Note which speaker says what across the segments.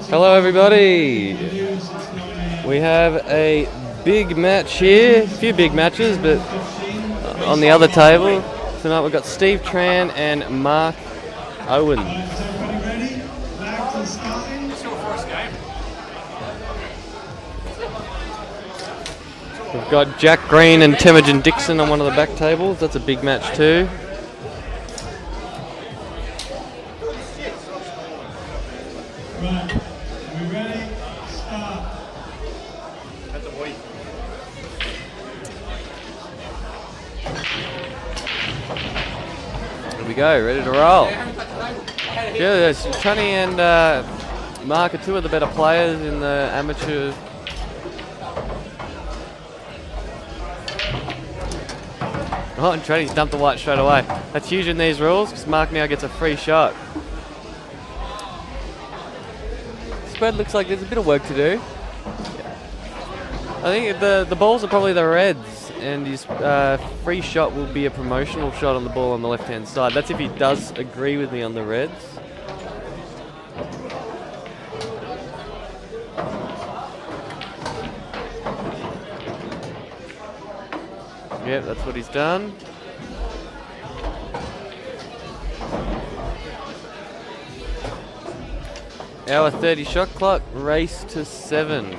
Speaker 1: Hello everybody. We have a big match here, a few big matches, but on the other table tonight we've got Steve Tran and Mark Owens. We've got Jack Green and Temujin Dixon on one of the back tables. That's a big match too. Here we go, ready to roll. Yeah, Tony and Mark are two of the better players in the amateur. Oh, and Tony's dumped the white straight away. That's huge in these rules because Mark now gets a free shot. Spread looks like there's a bit of work to do. I think the balls are probably the reds, and his free shot will be a promotional shot on the ball on the left-hand side. That's if he does agree with me on the reds. Yep, that's what he's done. Hour 30 shot clock, race to 7.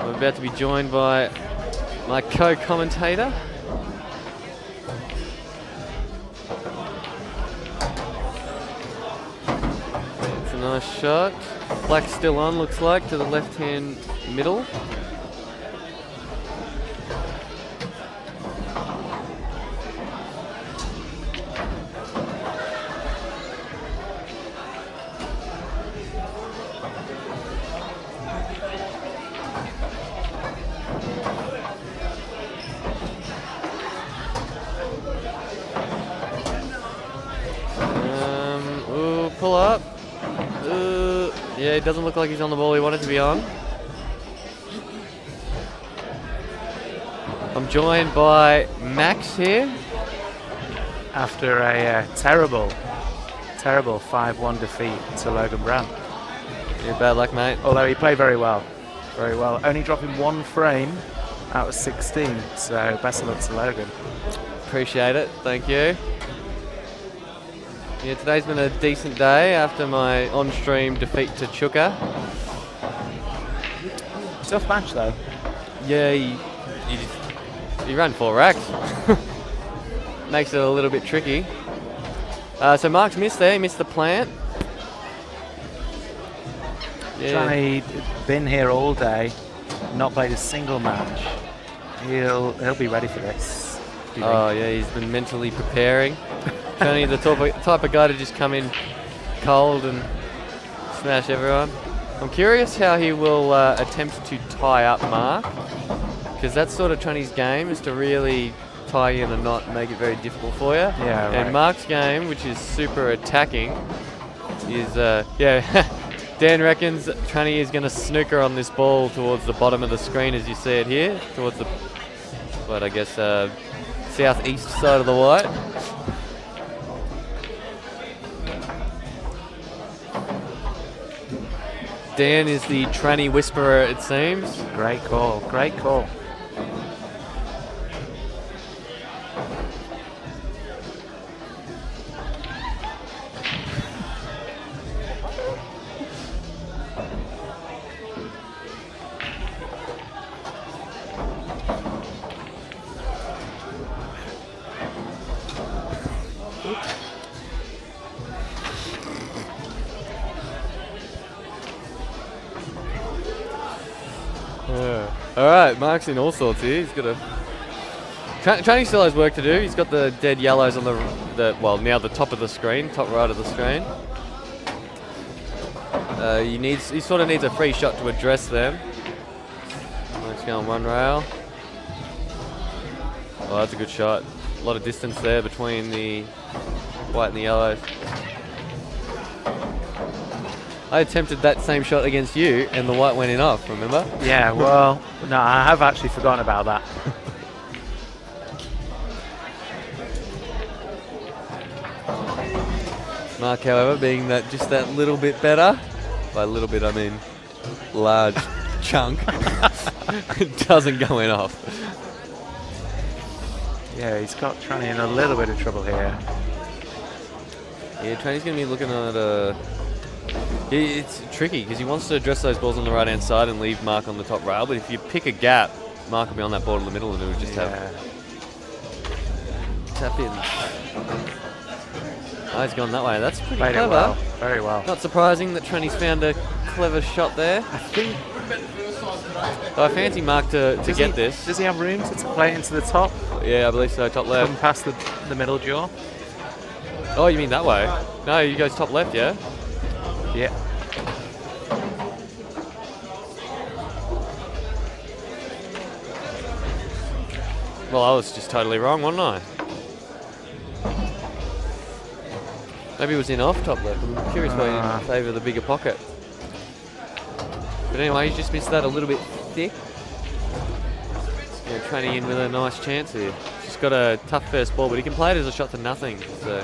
Speaker 1: I'm about to be joined by my co-commentator. It's a nice shot. Black's still on, looks like, to the left-hand middle. Pull up. Yeah, it doesn't look like he's on the ball he wanted to be on. I'm joined by Max here.
Speaker 2: After a terrible 5-1 defeat to Logan Brandt.
Speaker 1: Yeah, bad luck, mate.
Speaker 2: Although he played very well. Very well. Only dropping one frame out of 16. So best of luck to Logan.
Speaker 1: Appreciate it. Thank you. Yeah, today's been a decent day after my on-stream defeat to Chuka.
Speaker 2: Tough match though.
Speaker 1: Yeah, he ran 4 racks. Makes it a little bit tricky. So Mark's missed there. He missed the plant. Yeah.
Speaker 2: Johnny been here all day, not played a single match. He'll be ready for this.
Speaker 1: Oh yeah, he's been mentally preparing. Johnny, the type of guy to just come in cold and smash everyone. I'm curious how he will attempt to tie up Mark, because that's sort of Johnny's game, is to really tie in and not make it very difficult for you.
Speaker 2: Yeah, right.
Speaker 1: And Mark's game, which is super attacking, is yeah. Dan reckons Tran is going to snooker on this ball towards the bottom of the screen, as you see it here, towards the, what I guess, southeast side of the white. Dan is the tranny whisperer, it seems.
Speaker 2: Great call, great call.
Speaker 1: All right, Mark's in all sorts here. He's got a Tranny still has work to do. He's got the dead yellows on the well, now the top of the screen, top right of the screen. He sort of needs a free shot to address them. Let's go on one rail. Oh, that's a good shot. A lot of distance there between the white and the yellows. I attempted that same shot against you, and the white went in off, remember?
Speaker 2: Yeah, well, no, I have actually forgotten about that.
Speaker 1: Mark, however, being that just that little bit better, by little bit I mean large chunk, doesn't go in off.
Speaker 2: Yeah, he's got Tran in a little bit of trouble here.
Speaker 1: Yeah, Tranny's going to be looking at it's tricky because he wants to address those balls on the right-hand side and leave Mark on the top rail, but if you pick a gap, Mark will be on that ball in the middle and it would just have tap in. Oh, he's gone that way. That's pretty
Speaker 2: Played
Speaker 1: clever.
Speaker 2: it well. Very well.
Speaker 1: Not surprising that Tranny's found a clever shot there.
Speaker 2: I think...
Speaker 1: So I fancy Mark to get this.
Speaker 2: Does he have room to play it into the top?
Speaker 1: Yeah, I believe so. Top left.
Speaker 2: Come past the middle jaw?
Speaker 1: Oh, you mean that way? No, he goes top left, yeah?
Speaker 2: Yeah.
Speaker 1: Well, I was just totally wrong, wasn't I? Maybe it was in off top left. I'm curious why he didn't favour the bigger pocket. But anyway, he's just missed that a little bit thick. Yeah, Tranny in with a nice chance here. He's got a tough first ball, but he can play it as a shot to nothing. So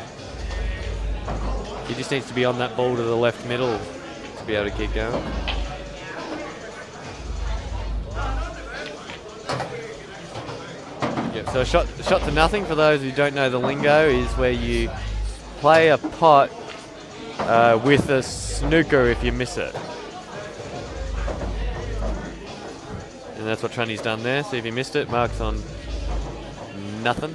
Speaker 1: he just needs to be on that ball to the left middle to be able to keep going. Yep, so a shot to nothing, for those who don't know the lingo, is where you play a pot with a snooker if you miss it. And that's what Tranny's done there. See if he missed it. Mark's on nothing.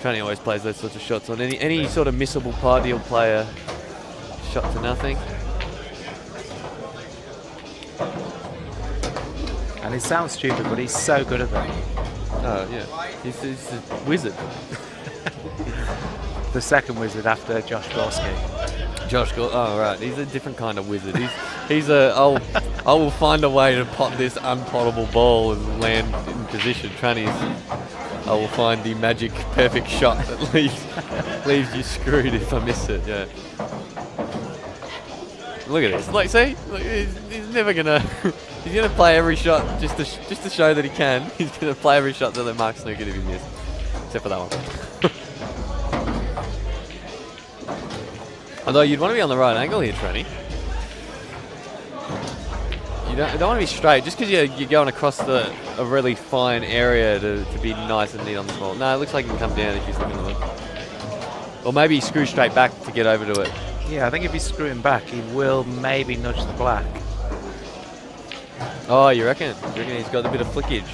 Speaker 1: Tranny always plays those sorts of shots on any sort of missable pot. He'll play a shot to nothing.
Speaker 2: And it sounds stupid, but he's so good at them.
Speaker 1: Oh yeah, he's a wizard.
Speaker 2: The second wizard after Josh Gorski.
Speaker 1: Oh right, he's a different kind of wizard. I will find a way to pot this unpottable ball and land in position. Tranny's, I will find the magic perfect shot that leaves you screwed if I miss it. Yeah. Look at this. Like, see, look, he's never gonna. He's gonna play every shot just to show that he can. He's gonna play every shot so that Mark snookered if he missed, except for that one. Although you'd want to be on the right angle here, Tranny. You don't want to be straight, just because you're going across a really fine area to be nice and neat on the ball. No, it looks like you can come down if you're looking at it. Or maybe screw straight back to get over to it.
Speaker 2: Yeah, I think if he's screwing back, he will maybe nudge the black.
Speaker 1: Oh, you reckon? He's got a bit of flickage?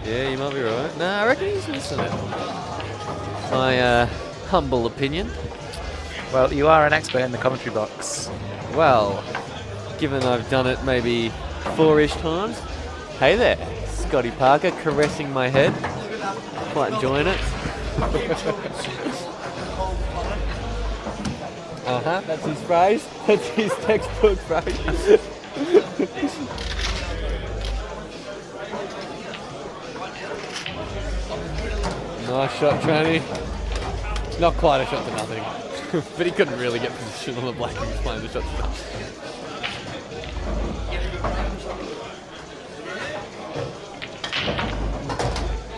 Speaker 1: Yeah, you might be right. No, I reckon he's missing it. My humble opinion.
Speaker 2: Well, you are an expert in the commentary box.
Speaker 1: Well, given I've done it maybe 4-ish times. Hey there, Scotty Parker caressing my head. Quite enjoying it. That's his phrase. That's his textbook phrase. Nice shot, Tranny. Not quite a shot to nothing. But he couldn't really get position on the black when he was playing the shot to nothing.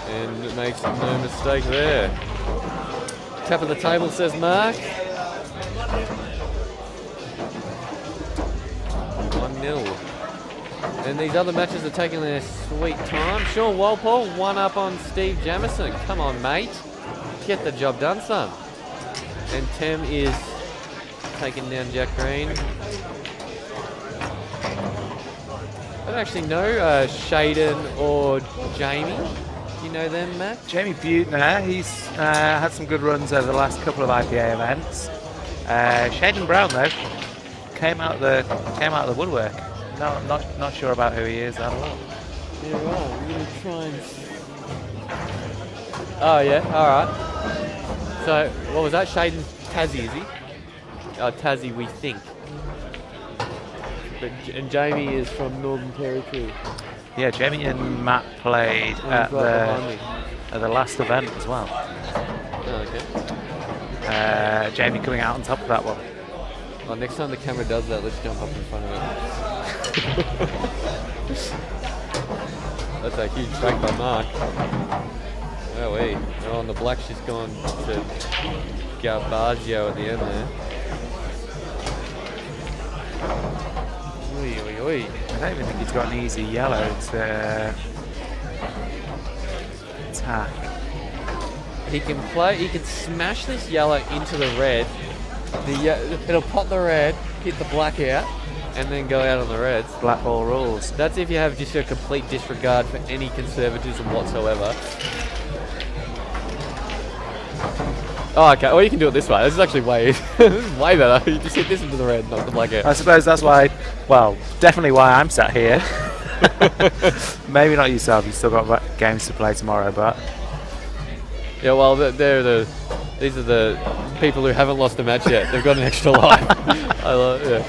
Speaker 1: And it makes no mistake there. Tap of the table, says Mark. 1-0. And these other matches are taking their sweet time. Sean Walpole, 1 up on Steve Jamison. Come on, mate. Get the job done, son. And Tem is taking down Jack Green. I don't actually know Shaden or Jamie. Do you know them, Matt?
Speaker 2: Jamie Butner, he's had some good runs over the last couple of IPA events. Shaden Brown, though, came out of the woodwork. No, not sure about who he is at all.
Speaker 1: Yeah, right. We're gonna try and. Oh yeah, all right. So what was that? Shaden's Tassie, is he? Oh, Tassie, we think. And Jamie is from Northern Territory.
Speaker 2: Yeah, Jamie and Matt played at the last event as well.
Speaker 1: Oh, okay.
Speaker 2: Jamie coming out on top of that one.
Speaker 1: Well, next time the camera does that, let's jump up in front of it. That's a huge break by Mark. Yowie. Oh, and the black's just gone to Garbaggio at the end there. Oi, oi, oi.
Speaker 2: I don't even think he's got an easy yellow to attack.
Speaker 1: He can smash this yellow into the red. It'll pop the red, hit the black out, and then go out on the reds.
Speaker 2: Blackball rules.
Speaker 1: That's if you have just a complete disregard for any conservatism whatsoever. Oh, okay. Or you can do it this way. This is actually way, this is way better. You just hit this into the red, not the black out.
Speaker 2: I suppose that's why, well, definitely why I'm sat here. Maybe not yourself, you've still got games to play tomorrow, but...
Speaker 1: Yeah, well, these are the people who haven't lost a match yet. They've got an extra life. I love, yeah.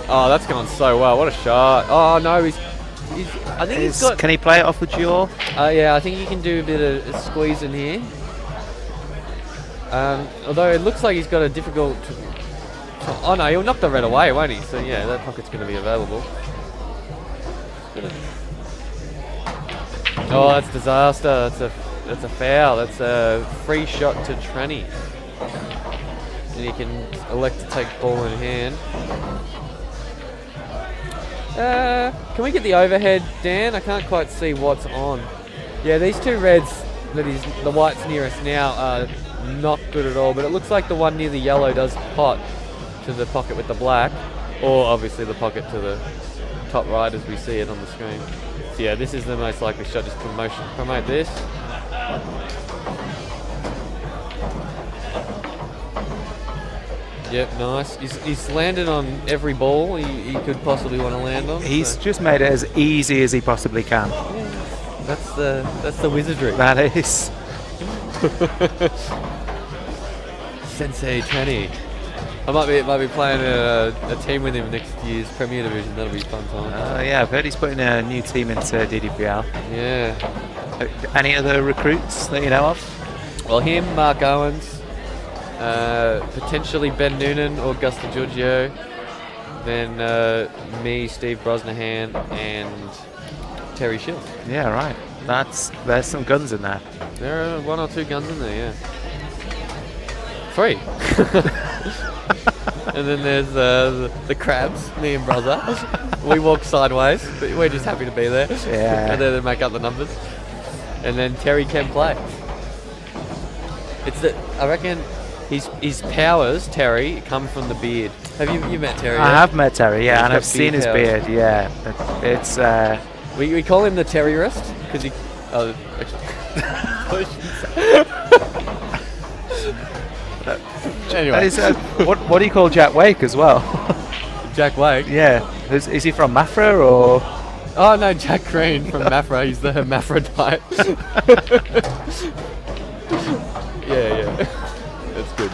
Speaker 1: Oh, that's gone so well. What a shot. Oh no, I think he's got.
Speaker 2: Can he play it off the duel?
Speaker 1: Yeah, I think he can do a bit of squeeze in here. Although it looks like he's got a difficult. Oh no, he'll knock the red away, won't he? So yeah, that pocket's going to be available. Oh, that's disaster. That's a foul. That's a free shot to Tranny. And he can elect to take ball in hand. Can we get the overhead, Dan? I can't quite see what's on. Yeah, these two reds, the whites near us now, are not good at all. But it looks like the one near the yellow does pot to the pocket with the black, or obviously the pocket to the top right as we see it on the screen. So yeah, this is the most likely shot. Just promote this. Yep, nice. He's landed on every ball he could possibly want to land on.
Speaker 2: He's just made it as easy as he possibly can.
Speaker 1: Yeah, that's the wizardry.
Speaker 2: That is.
Speaker 1: Sensei Tranny. I might be playing a team with him next year's Premier Division. That'll be a fun time.
Speaker 2: Yeah, I've heard he's putting a new team into DDPL.
Speaker 1: Yeah.
Speaker 2: Any other recruits that you know of?
Speaker 1: Well, him, Mark Owens, potentially Ben Noonan or Gusta Giorgio, then me, Steve Brosnahan, and Terry Shields.
Speaker 2: Yeah, right. There's some guns in there.
Speaker 1: There are one or two guns in there, yeah. 3. And then there's the crabs, me and brother. We walk sideways, but we're just happy to be there.
Speaker 2: Yeah.
Speaker 1: And then they make up the numbers. And then Terry can play. I reckon his powers, Terry, come from the beard. Have you met Terry?
Speaker 2: I have met Terry, yeah,
Speaker 1: He's
Speaker 2: and
Speaker 1: got
Speaker 2: I've seen his
Speaker 1: powers.
Speaker 2: beard, yeah. It's
Speaker 1: We call him the Terrorist because he. Oh, anyway,
Speaker 2: what do you call Jack Wake as well?
Speaker 1: Jack Wake.
Speaker 2: Yeah, is he from Mafra or?
Speaker 1: Oh no, Jack Green from Mafra. He's the hermaphrodite. yeah, that's good.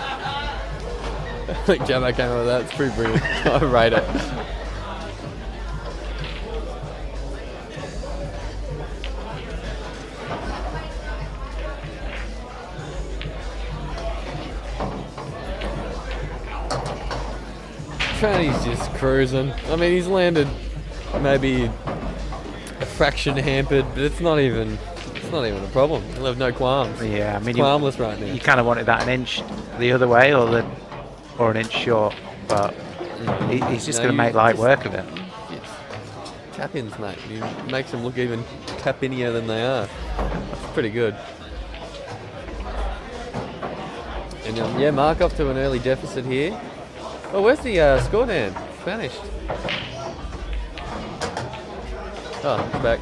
Speaker 1: I think Jamo came up with that. It's pretty brilliant. I rate it. Tranny's just cruising. I mean, he's landed maybe a fraction hampered, but it's not even a problem. He'll have no qualms.
Speaker 2: Yeah, I mean,
Speaker 1: He's qualmless right now.
Speaker 2: You kind of wanted that an inch the other way or an inch short, but he's just going to make light work of it.
Speaker 1: Tap-ins, mate. He makes them look even tap-inier than they are. It's pretty good. And yeah, Mark off to an early deficit here. Oh, where's the score, Dan? Vanished. Oh, it's back.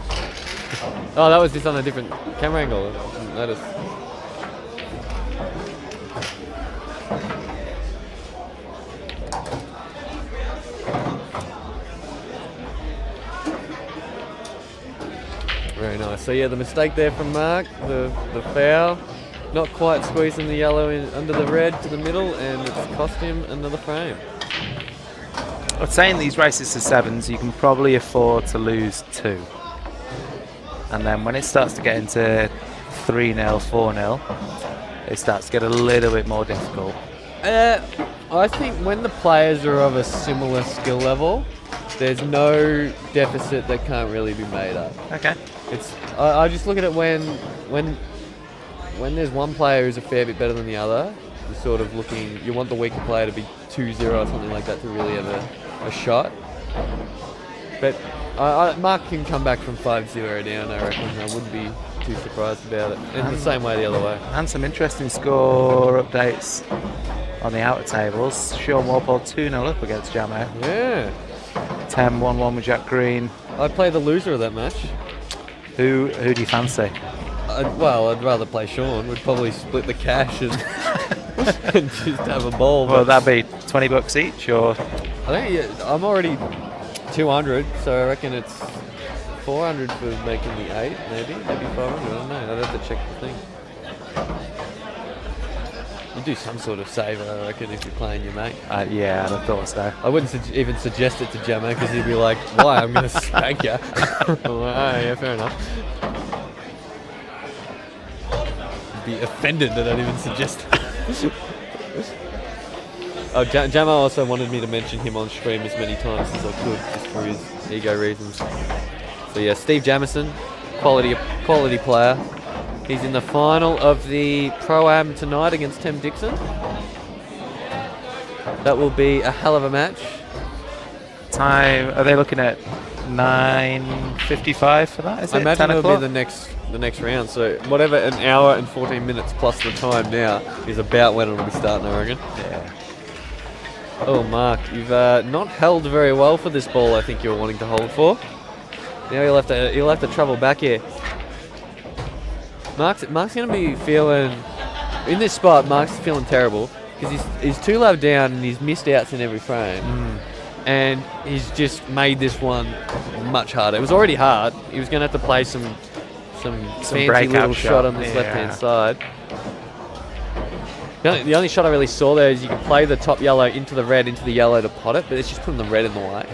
Speaker 1: Oh, that was just on a different camera angle. I didn't notice. Very nice. So yeah, the mistake there from Mark, the foul. Not quite squeezing the yellow in under the red to the middle, and it's cost him another frame.
Speaker 2: I'd say in these races to sevens, you can probably afford to lose 2. And then when it starts to get into 3-0, 4-0, it starts to get a little bit more difficult.
Speaker 1: I think when the players are of a similar skill level, There's no deficit that can't really be made up.
Speaker 2: Okay.
Speaker 1: I just look at it when there's one player who's a fair bit better than the other. You're sort of looking. You want the weaker player to be 2-0 or something like that to really have a shot. But Mark can come back from 5-0 down. I reckon. I wouldn't be too surprised about it. In the same way the other way.
Speaker 2: And some interesting score updates on the outer tables. Sean Walpole 2-0 up against Jamo.
Speaker 1: Yeah.
Speaker 2: Tem 1-1 with Jack Green.
Speaker 1: I'd play the loser of that match.
Speaker 2: Who do you fancy?
Speaker 1: I'd rather play Sean. We'd probably split the cash and, and just have a ball.
Speaker 2: Well, that'd be $20 each, or
Speaker 1: I think I'm already 200, so I reckon it's 400 for making the 8, maybe 500. I don't know. I'd have to check the thing. You do some sort of save, I reckon, if you're playing your mate.
Speaker 2: yeah, I thought so.
Speaker 1: I wouldn't even suggest it to Gemma because he'd be like, "Why? I'm going to spank you." Oh, yeah, fair enough. Be offended that I'd even suggest it. Oh, Jamo also wanted me to mention him on stream as many times as I could, just for his ego reasons. So yeah, Steve Jamison, quality player. He's in the final of the Pro-Am tonight against Tim Dixon. That will be a hell of a match.
Speaker 2: Time, are they looking at 9:55 for that? Is
Speaker 1: I
Speaker 2: it
Speaker 1: imagine
Speaker 2: 10
Speaker 1: it'll
Speaker 2: o'clock?
Speaker 1: be the next round. So whatever, an hour and 14 minutes plus the time now is about when it'll be starting, I reckon.
Speaker 2: Yeah.
Speaker 1: Oh, Mark, you've not held very well for this ball. I think you were wanting to hold for. Now you'll have to travel back here. Mark's going to be feeling in this spot. Mark's feeling terrible because he's 2 love down and he's missed outs in every frame, and he's just made this one much harder. It was already hard. He was going to have to play some fancy little shot on this left-hand side. The only shot I really saw there is you can play the top yellow into the red, into the yellow to pot it, but it's just putting the red in the way.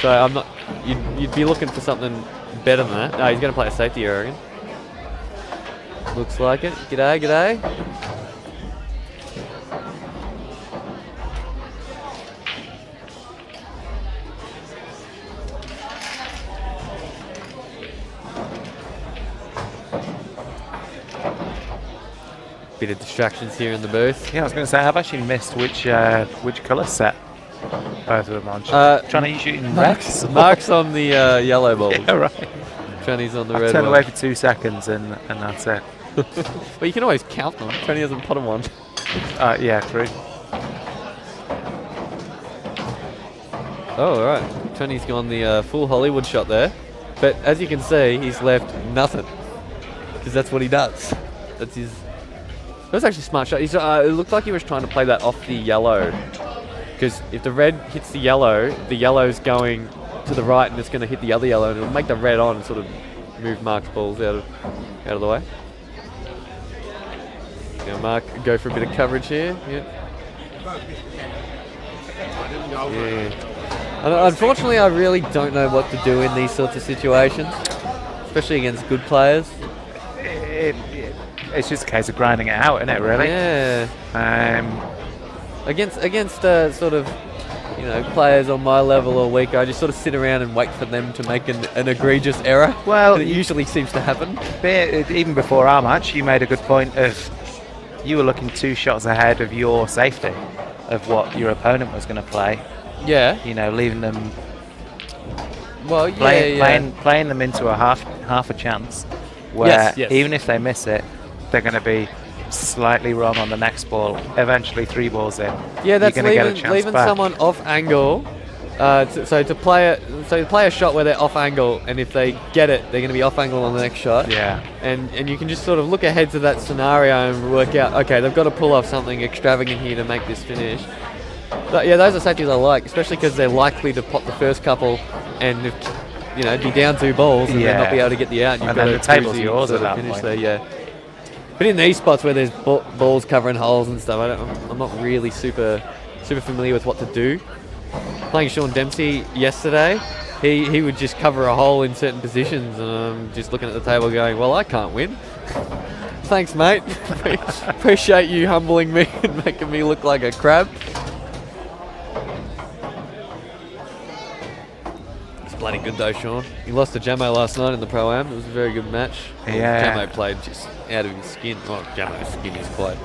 Speaker 1: So I'm not. You'd be looking for something better than that. No, he's going to play a safety, I reckon. Looks like it. G'day. Bit of distractions here in the booth.
Speaker 2: Yeah, I was going to say, I've actually missed which colour set both of them on. Trying to shoot in red.
Speaker 1: Mark's on the yellow balls.
Speaker 2: Yeah, right.
Speaker 1: Tranny's on the
Speaker 2: I
Speaker 1: red
Speaker 2: turn
Speaker 1: one.
Speaker 2: away for 2 seconds and that's it.
Speaker 1: But you can always count them. Tranny hasn't put them on.
Speaker 2: Yeah, true.
Speaker 1: Oh, all right. Tranny's gone the full Hollywood shot there. But as you can see, he's left nothing. Because that's what he does. That's his... That was actually a smart shot. It looked like he was trying to play that off the yellow. Because if the red hits the yellow's going to the right and it's going to hit the other yellow and it'll make the red on and sort of move Mark's balls out of the way. Now Mark, go for a bit of coverage here. Yeah. And unfortunately, I really don't know what to do in these sorts of situations, especially against good players.
Speaker 2: It's just a case of grinding it out, isn't it, really?
Speaker 1: Yeah. Against sort of, players on my level or weaker, I just sort of sit around and wait for them to make an egregious error.
Speaker 2: Well,
Speaker 1: and it usually seems to happen.
Speaker 2: Even before our match, you made a good point of you were looking 2 shots ahead of your safety, of what your opponent was going to play.
Speaker 1: Yeah.
Speaker 2: Leaving them.
Speaker 1: Well,
Speaker 2: playing them into a half a chance, where
Speaker 1: yes.
Speaker 2: even if they miss it, they're going to be slightly wrong on the next ball. Eventually, 3 balls in.
Speaker 1: Yeah, that's
Speaker 2: leaving
Speaker 1: someone off angle. To play a shot where they're off angle, and if they get it, they're going to be off angle on the next shot.
Speaker 2: Yeah.
Speaker 1: And you can just sort of look ahead to that scenario and work out, okay, they've got to pull off something extravagant here to make this finish. But yeah, those are safeties I like, especially because they're likely to pot the first couple and be down 2 balls and then not be able to get the out.
Speaker 2: And then the table's yours at that point.
Speaker 1: There, yeah. But in these spots where there's balls covering holes and stuff, I'm not really super familiar with what to do. Playing Sean Dempsey yesterday, he would just cover a hole in certain positions, and I'm just looking at the table going, well, I can't win. Thanks, mate. Appreciate you humbling me and making me look like a crab. bloody good though, Sean. He lost to Jamo last night in the Pro-Am. It was a very good match.
Speaker 2: Yeah.
Speaker 1: Jamo played just out of his skin. Oh, Jamo's skin is played.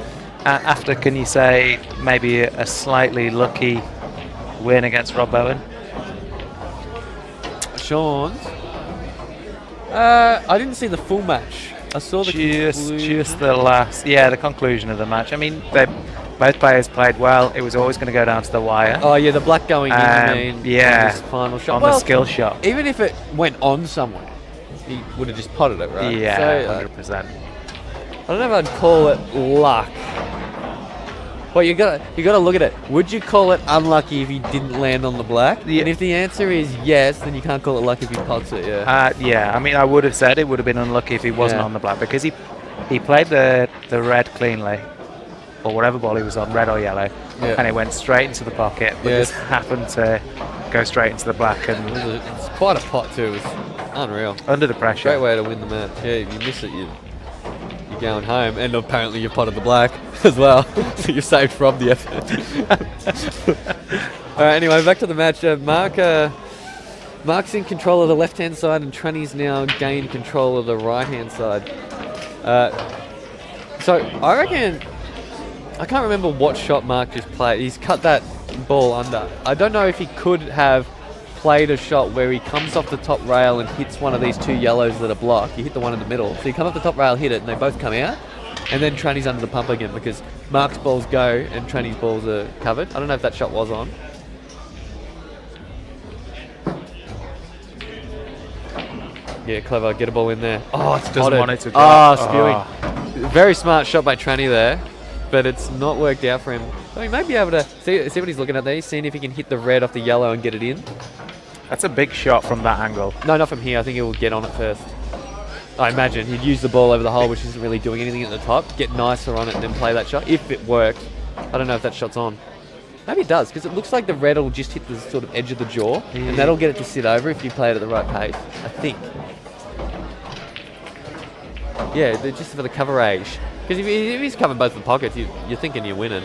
Speaker 2: After, can you say maybe a slightly lucky win against Rob Bowen?
Speaker 1: Sean's. I didn't see the full match. I saw the
Speaker 2: just the last, the conclusion of the match. I mean, both players played well. It was always going to go down to the wire.
Speaker 1: Oh yeah, the black going in. On his final shot.
Speaker 2: On the skill shot.
Speaker 1: Even if it went on someone, he would have just potted it, right?
Speaker 2: Yeah, 100%.
Speaker 1: I don't know if I'd call it luck. Well, you gotta look at it. Would you call it unlucky if he didn't land on the black?
Speaker 2: Yeah.
Speaker 1: And if the answer is yes, then you can't call it luck if he pots it. Yeah.
Speaker 2: I mean, I would have said it would have been unlucky if he wasn't on the black, because he played the red cleanly, or whatever ball he was on, red or yellow, and it went straight into the pocket, but just happened to go straight into the black. And
Speaker 1: it's quite a pot too. It's unreal.
Speaker 2: Under the pressure.
Speaker 1: Great way to win the match. Yeah, if you miss it, you're going home, and apparently you potted the black as well, so you're saved from the effort. All right, anyway, back to the match. Mark's in control of the left-hand side, and Tranny's now gained control of the right-hand side. So I reckon, I can't remember what shot Mark just played. He's cut that ball under. I don't know if he could have played a shot where he comes off the top rail and hits one of these two yellows that are blocked. You hit the one in the middle. So you come off the top rail, hit it, and they both come out. And then Tranny's under the pump again, because Mark's balls go and Tranny's balls are covered. I don't know if that shot was on. Yeah, clever. Get a ball in there. Oh, it's
Speaker 2: doesn't want it to go.
Speaker 1: Spewing. Very smart shot by Tranny there, but it's not worked out for him. So he may be able to see what he's looking at there. He's seeing if he can hit the red off the yellow and get it in.
Speaker 2: That's a big shot from that angle.
Speaker 1: No, not from here. I think he will get on it first. I imagine he'd use the ball over the hole, which isn't really doing anything at the top, get nicer on it and then play that shot, if it worked. I don't know if that shot's on. Maybe it does, because it looks like the red will just hit the sort of edge of the jaw, and that'll get it to sit over if you play it at the right pace, I think. Yeah, just for the coverage. Because if he's covering both the pockets, you're thinking you're winning.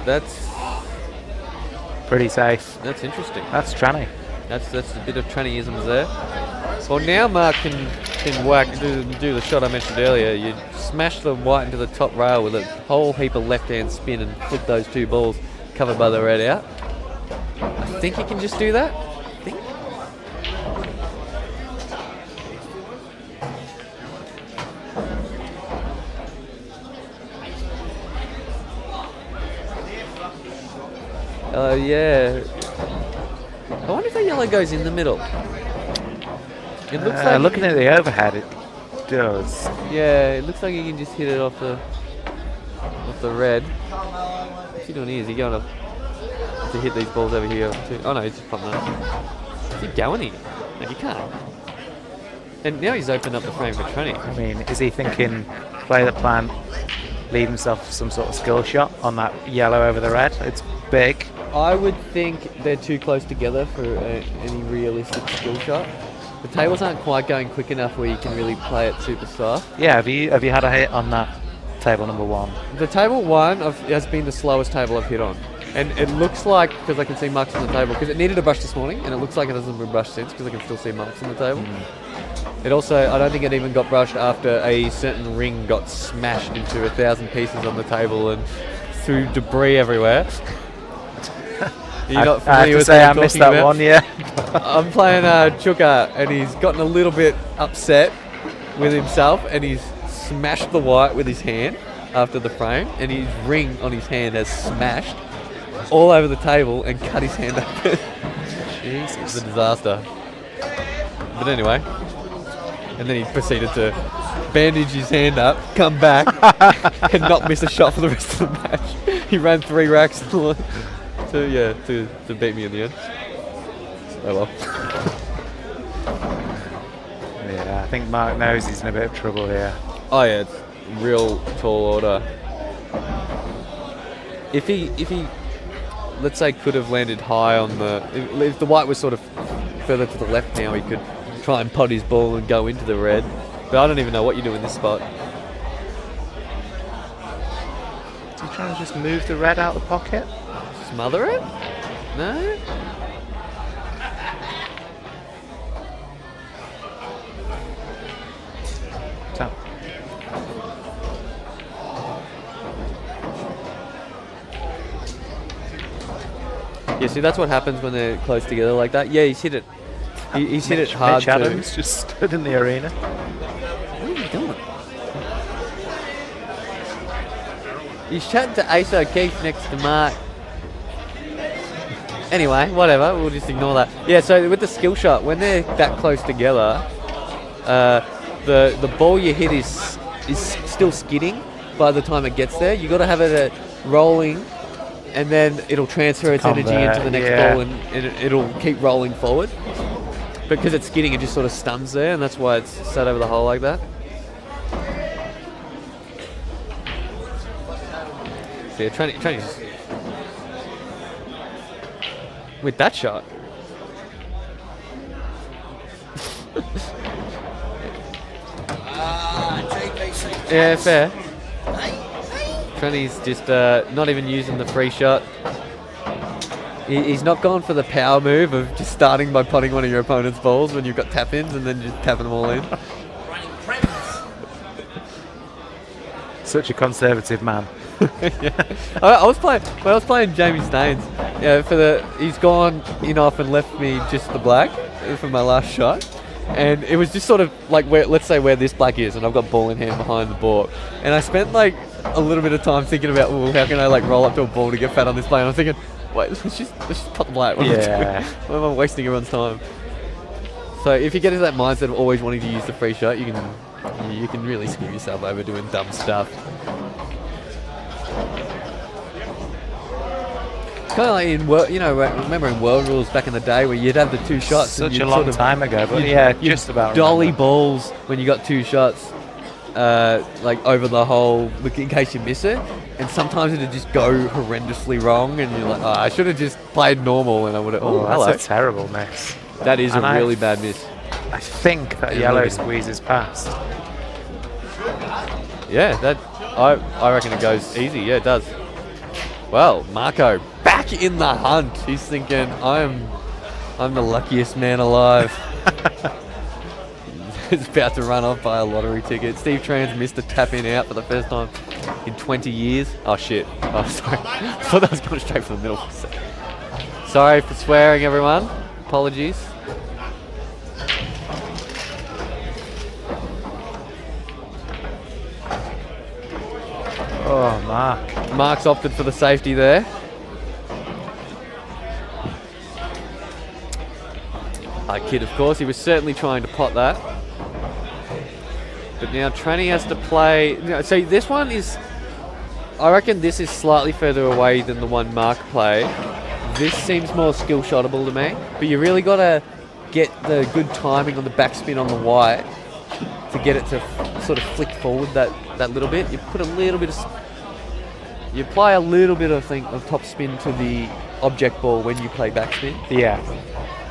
Speaker 1: That's
Speaker 2: pretty safe.
Speaker 1: That's interesting.
Speaker 2: That's Tranny.
Speaker 1: That's a bit of Trannyisms there. Well, now Mark can whack, do the shot I mentioned earlier. You smash the white into the top rail with a whole heap of left-hand spin and flip those two balls covered by the red out. I think you can just do that. I think. Yeah. I wonder if that yellow goes in the middle. It looks like
Speaker 2: looking at the overhead, it does.
Speaker 1: Yeah, it looks like you can just hit it off the red. What's he doing here? Is he going to hit these balls over here too? Oh no, he's just popping up. Is he going here? No, you can't. And now he's opened up the frame for Tranny.
Speaker 2: I mean, is he thinking play the plan, leave himself some sort of skill shot on that yellow over the red? It's big.
Speaker 1: I would think they're too close together for any realistic skill shot. The tables aren't quite going quick enough where you can really play it super soft.
Speaker 2: Yeah, have you had a hit on that table number one?
Speaker 1: The table one has been the slowest table I've hit on. And it looks like, because I can see marks on the table, because it needed a brush this morning, and it looks like it hasn't been brushed since, because I can still see marks on the table. It also, I don't think it even got brushed after a certain ring got smashed into 1,000 pieces on the table and threw debris everywhere. You're not familiar with
Speaker 2: I missed that about? One, yeah.
Speaker 1: I'm playing Chuka, and he's gotten a little bit upset with himself, and he's smashed the white with his hand after the frame, and his ring on his hand has smashed all over the table and cut his hand open.
Speaker 2: Jesus.
Speaker 1: It's a disaster. But anyway, and then he proceeded to bandage his hand up, come back, and not miss a shot for the rest of the match. He ran 3 racks to beat me in the end. Oh well.
Speaker 2: Yeah, I think Mark knows he's in a bit of trouble here.
Speaker 1: Oh yeah, it's real tall order. If he let's say could have landed high on if the white was sort of further to the left now, he could try and pot his ball and go into the red. But I don't even know what you do in this spot.
Speaker 2: Is he trying to just move the red out of the pocket?
Speaker 1: Smother it? No?
Speaker 2: So,
Speaker 1: Yeah, see, that's what happens when they're close together like that. Yeah, he's hit it. He's hit it hard
Speaker 2: Mitch
Speaker 1: too.
Speaker 2: Adams just stood in the arena.
Speaker 1: What are you doing? He's chatting to Ace O'Keefe next to Mark. Anyway, whatever. We'll just ignore that. Yeah, so with the skill shot, when they're that close together, the ball you hit is still skidding by the time it gets there. You got to have it rolling, and then it'll transfer its energy into the next ball, and it'll keep rolling forward. Because it's skidding, it just sort of stuns there, and that's why it's set over the hole like that. So yeah, trying to just with that shot. Yeah, fair. Tranny's just not even using the free shot. He's not gone for the power move of just starting by potting one of your opponent's balls when you've got tap-ins and then just tapping them all in.
Speaker 2: Such a conservative man.
Speaker 1: Yeah. I was playing Jamie Staines. Yeah, he's gone in off and left me just the black for my last shot. And it was just sort of like let's say where this black is, and I've got ball in hand behind the board. And I spent like a little bit of time thinking about, well, how can I like roll up to a ball to get fat on this play? And I'm thinking, wait, let's just pot the black. What am I wasting everyone's time? So if you get into that mindset of always wanting to use the free shot, you can really screw yourself over doing dumb stuff. Kind of like remember in World Rules back in the day where you'd have the two shots.
Speaker 2: Such a long time ago, but just about.
Speaker 1: Dolly
Speaker 2: remember.
Speaker 1: balls when you got two shots, like over the hole, in case you miss it. And sometimes it'd just go horrendously wrong, and you're like, oh, I should have just played normal, and I would have. Oh, hello.
Speaker 2: That's a terrible miss.
Speaker 1: That is a really bad miss.
Speaker 2: I think that yellow squeezes past.
Speaker 1: Yeah, I reckon it goes easy. Yeah, it does. Well, Marco back in the hunt. He's thinking, I'm the luckiest man alive. He's about to run off by a lottery ticket. Steve Tran's missed a tap in out for the first time in 20 years. Oh shit. Oh, sorry. I thought that was going straight for the middle for a second. Sorry for swearing, everyone. Apologies.
Speaker 2: Oh, Mark.
Speaker 1: Mark's opted for the safety there. Kid, of course, he was certainly trying to pot that. But now Tranny has to play. So this one is, I reckon this is slightly further away than the one Mark played. This seems more skill shotable to me. But you really got to get the good timing on the backspin on the white to get it to sort of flick forward that little bit. You put a little bit of, you apply a little bit of top spin to the object ball when you play backspin.
Speaker 2: Yeah.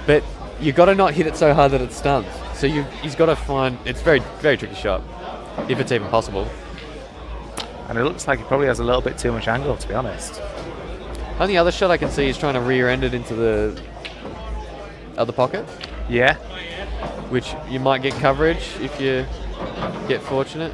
Speaker 1: But you got to not hit it so hard that it stuns. So he's got to find. It's very, very tricky shot, if it's even possible.
Speaker 2: And it looks like he probably has a little bit too much angle, to be honest.
Speaker 1: Only other shot I can see is trying to rear end it into the other pocket.
Speaker 2: Yeah.
Speaker 1: Which you might get coverage if you get fortunate.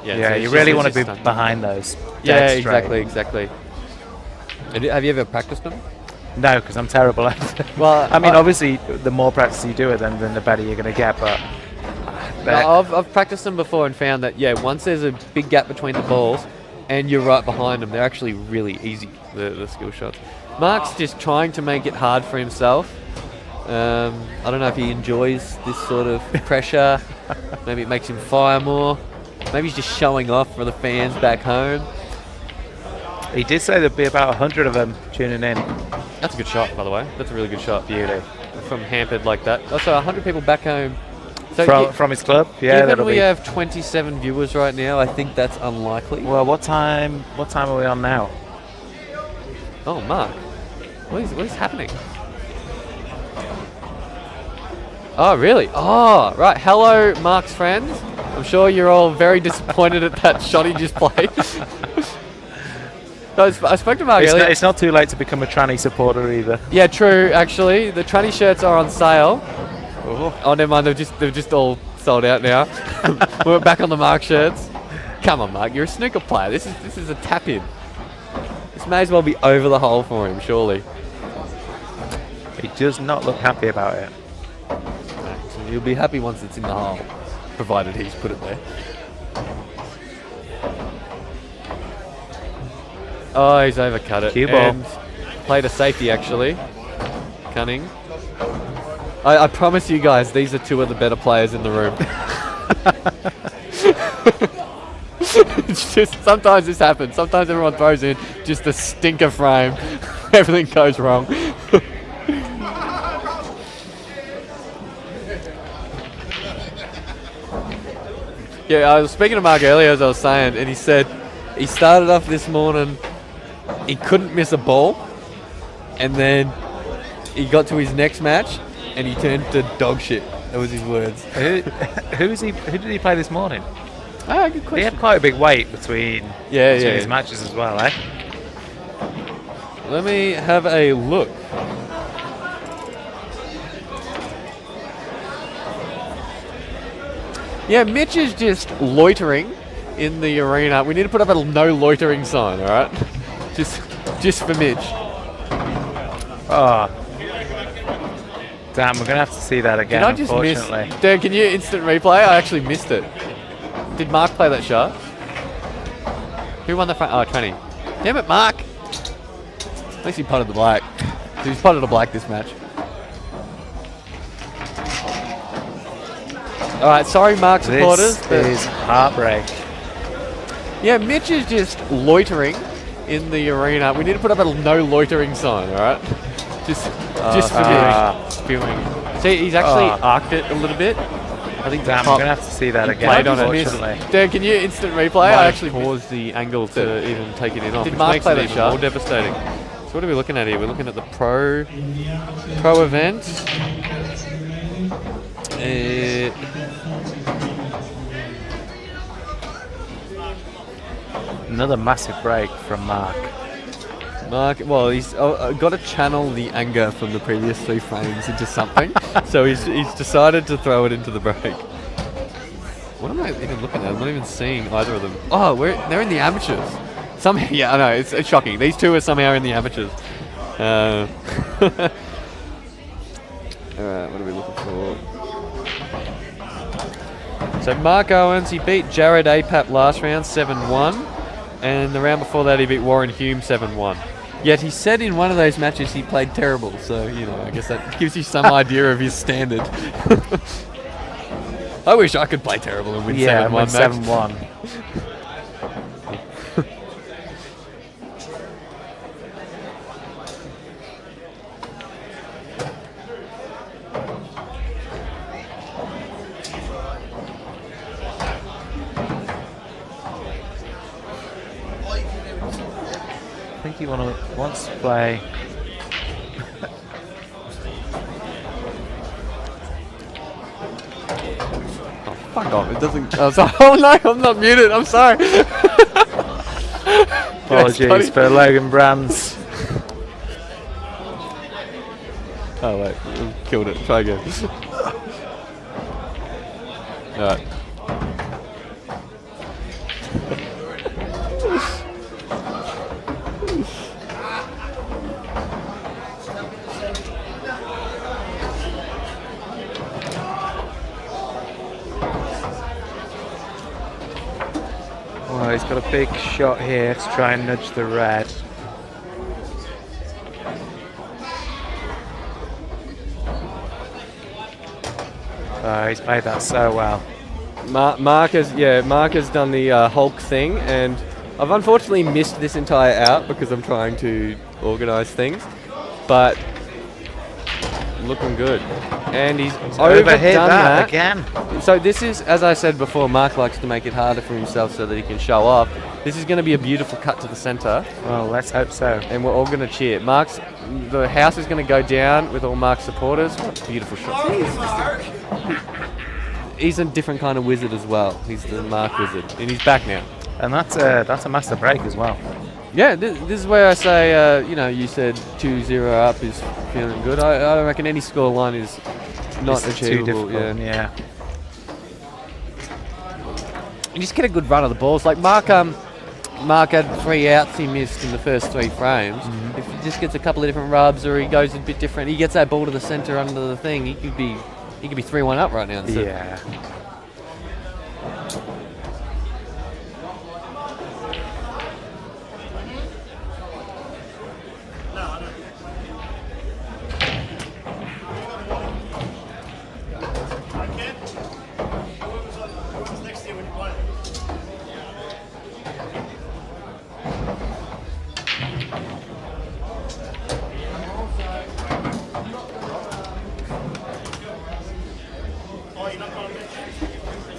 Speaker 2: Yeah, you really want to be behind those.
Speaker 1: Yeah, exactly. Have you ever practiced them?
Speaker 2: No, because I'm terrible at it.
Speaker 1: Well,
Speaker 2: I mean, obviously, the more practice you do it, then the better you're going to get. But
Speaker 1: I've practiced them before and found that once there's a big gap between the balls, and you're right behind them, they're actually really easy. The skill shots. Mark's just trying to make it hard for himself. I don't know if he enjoys this sort of pressure. Maybe it makes him fire more. Maybe he's just showing off for the fans back home.
Speaker 2: He did say there'd be about 100 of them tuning in.
Speaker 1: That's a good shot, by the way. That's a really good shot.
Speaker 2: Beauty.
Speaker 1: From hampered like that. Also, 100 people back home. So
Speaker 2: from his club? Yeah,
Speaker 1: given we have 27 viewers right now, I think that's unlikely.
Speaker 2: Well, what time are we on now?
Speaker 1: Oh, Mark. What is happening? Oh, really? Oh, right. Hello, Mark's friends. I'm sure you're all very disappointed at that shot he just played. I spoke to Mark earlier.
Speaker 2: It's not too late to become a tranny supporter either.
Speaker 1: Yeah, true. Actually, the tranny shirts are on sale.
Speaker 2: Oh,
Speaker 1: Never mind. They've just all sold out now. We're back on the Mark shirts. Come on, Mark. You're a snooker player. This is a tap in. This may as well be over the hole for him, surely.
Speaker 2: he does not look happy about it.
Speaker 1: He'll be happy once it's in the hole, provided he's put it there. Oh, he's overcut it.
Speaker 2: Cue ball.
Speaker 1: And played a safety, actually. Cunning. I promise you guys, these are two of the better players in the room. It's just, sometimes this happens. Sometimes everyone throws in just a stinker frame. Everything goes wrong. Yeah, I was speaking to Mark earlier, as I was saying, and he said he started off this morning, he couldn't miss a ball, and then he got to his next match, and he turned to dog shit. That was his words.
Speaker 2: Who did he play this morning?
Speaker 1: Ah, good question.
Speaker 2: He had quite a big wait between his matches as well, eh?
Speaker 1: Let me have a look. Yeah, Mitch is just loitering in the arena. We need to put up a no loitering sign, all right? just for Mitch.
Speaker 2: Oh. Damn, we're going to have to see that again, unfortunately.
Speaker 1: Dan, can you instant replay? I actually missed it. Did Mark play that shot? Who won the front? Oh, Tran. Damn it, Mark. At least he potted the black. He's potted a black this match. Alright, sorry Mark supporters.
Speaker 2: This is heartbreak.
Speaker 1: Yeah, Mitch is just loitering in the arena. We need to put up a no loitering sign, alright? Just for Mitch. Spewing. See, he's actually arced it a little bit. I think
Speaker 2: Damn, we're going to have to see that again,
Speaker 1: played on
Speaker 2: unfortunately.
Speaker 1: Dan, can you instant replay? I actually
Speaker 3: paused the angle to even take it in off,
Speaker 1: Did
Speaker 3: which
Speaker 1: Mark
Speaker 3: makes
Speaker 1: play
Speaker 3: it
Speaker 1: that
Speaker 3: even
Speaker 1: shot?
Speaker 3: more devastating.
Speaker 1: So what are we looking at here? We're looking at the pro event.
Speaker 2: Another massive break from Mark.
Speaker 1: Mark, well, he's got to channel the anger from the previous 3 frames into something, so he's decided to throw it into the break. What am I even looking at? I'm not even seeing either of them. Oh, they're in the amateurs. Somehow, yeah, I know, it's shocking. These two are somehow in the amateurs. Alright, what are we looking for? So Mark Owens, he beat Jared Apap last round 7-1, and the round before that he beat Warren Hume 7-1. Yet he said in one of those matches he played terrible, so I guess that gives you some idea of his standard. I wish I could play terrible and win 7-1 match.
Speaker 2: 7-1. I think he wants to play.
Speaker 1: Oh, fuck off. It doesn't. Oh, sorry. Oh no, I'm not muted. I'm sorry.
Speaker 2: Apologies for Logan Brands.
Speaker 1: Oh, wait. Killed it. Try again. Alright.
Speaker 2: Well, he's got a big shot here to try and nudge the red. Oh, he's played that so well.
Speaker 1: Mark has done the Hulk thing, and I've unfortunately missed this entire out because I'm trying to organise things, but looking good. And he's overdone that
Speaker 2: again.
Speaker 1: So this is, as I said before, Mark likes to make it harder for himself so that he can show off. This is going to be a beautiful cut to the centre,
Speaker 2: Well, let's hope so.
Speaker 1: and we're all going to cheer. The house is going to go down with all Mark's supporters. What a beautiful shot. He's a different kind of wizard as well. He's the Mark wizard, and he's back now.
Speaker 2: And that's a master break as well.
Speaker 1: Yeah, this is where I say, you said 2-0 up is feeling good. I reckon any score line is not
Speaker 2: It's too
Speaker 1: achievable.
Speaker 2: difficult. Yeah.
Speaker 1: You just get a good run of the balls. Like Mark had 3 outs he missed in the first 3 frames. If he just gets a couple of different rubs, or he goes a bit different, he gets that ball to the centre under the thing. He could be 3-1 up right now. So.
Speaker 2: Yeah.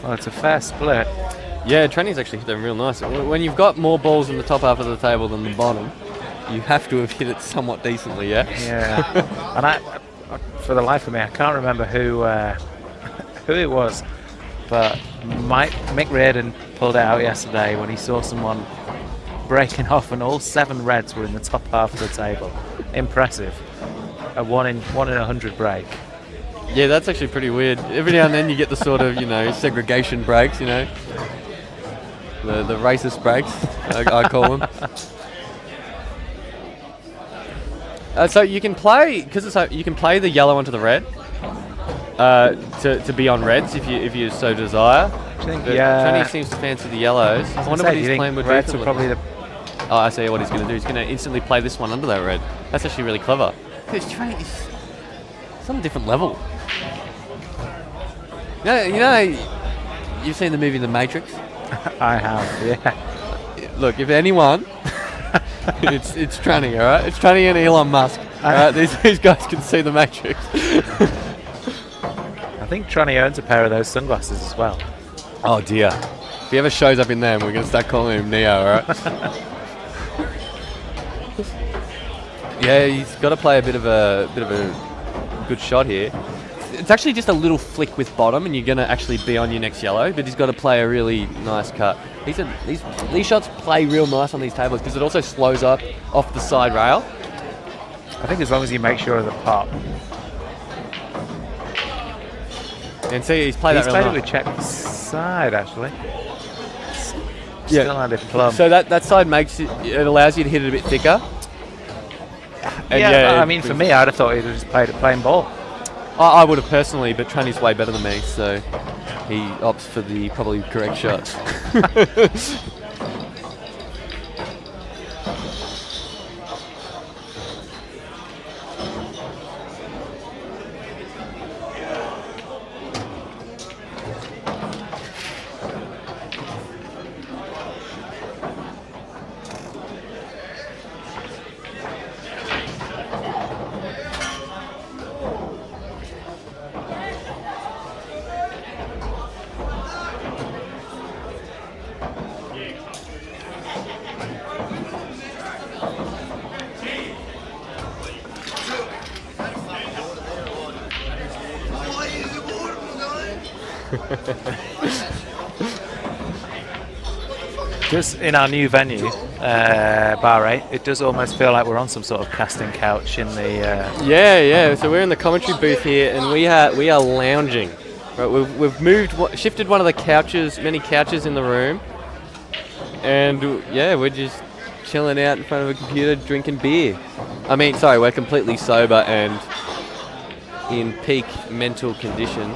Speaker 2: Well, it's a fair split.
Speaker 1: Yeah, Tranny's actually hit them real nice. When you've got more balls in the top half of the table than the bottom, you have to have hit it somewhat decently, yeah?
Speaker 2: Yeah. And I, for the life of me, I can't remember who it was, but Mick Reardon pulled it out yesterday when he saw someone breaking off, and all 7 reds were in the top half of the table. Impressive. A 1 in 100 break.
Speaker 1: Yeah, that's actually pretty weird. Every now and then you get the sort of, segregation breaks, the racist breaks, I call them. So you can play, you can play the yellow onto the red to be on reds if you so desire.
Speaker 2: I think,
Speaker 1: Tran seems to fancy the yellows. I wonder what his plan would be.
Speaker 2: Reds are probably the.
Speaker 1: Oh, I see what he's going to do. He's going to instantly play this one under that red. That's actually really clever. Because Tran is on a different level. You've seen the movie The Matrix?
Speaker 2: I have, yeah.
Speaker 1: Look, if anyone, it's Tranny, all right? It's Tranny and Elon Musk. All right? These guys can see The Matrix.
Speaker 2: I think Tranny owns a pair of those sunglasses as well.
Speaker 1: Oh dear. If he ever shows up in them, we're going to start calling him Neo, all right? Yeah, he's got to play a bit of a good shot here. It's actually just a little flick with bottom, and you're going to actually be on your next yellow, but he's got to play a really nice cut. These shots play real nice on these tables because it also slows up off the side rail.
Speaker 2: I think as long as you make sure of the pop.
Speaker 1: And see, he's played
Speaker 2: He's
Speaker 1: that
Speaker 2: played
Speaker 1: real
Speaker 2: it
Speaker 1: nice.
Speaker 2: with check side, actually.
Speaker 1: Yeah.
Speaker 2: Still had it plumb.
Speaker 1: So that side makes it allows you to hit it a bit thicker. And
Speaker 2: I mean, for me, I'd have thought he'd have just played a plain ball.
Speaker 1: I would have personally, but Tranny's way better than me, so he opts for the probably correct shot.
Speaker 2: Just in our new venue, Bar 8, it does almost feel like we're on some sort of casting couch in the...
Speaker 1: Yeah. So we're in the commentary booth here, and we are lounging. Right, we've shifted one of the many couches in the room, and we're just chilling out in front of a computer, drinking beer. We're completely sober and in peak mental condition.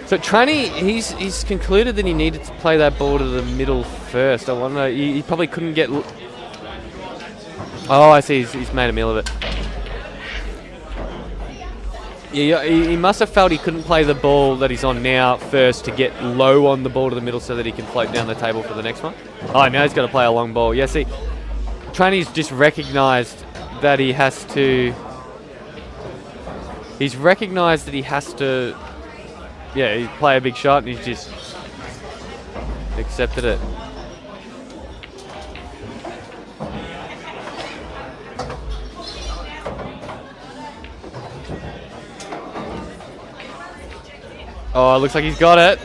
Speaker 1: So Tranny, he's concluded that he needed to play that ball to the middle first. I wonder, he probably couldn't get... Oh, I see, he's made a meal of it. Yeah, he must have felt he couldn't play the ball that he's on now first to get low on the ball to the middle so that he can float down the table for the next one. Oh, now he's got to play a long ball. Yeah, see, Tranny's just recognised that he has to... He's recognised that he has to... Yeah, he play a big shot and he's just accepted it. Oh, looks like he's got it.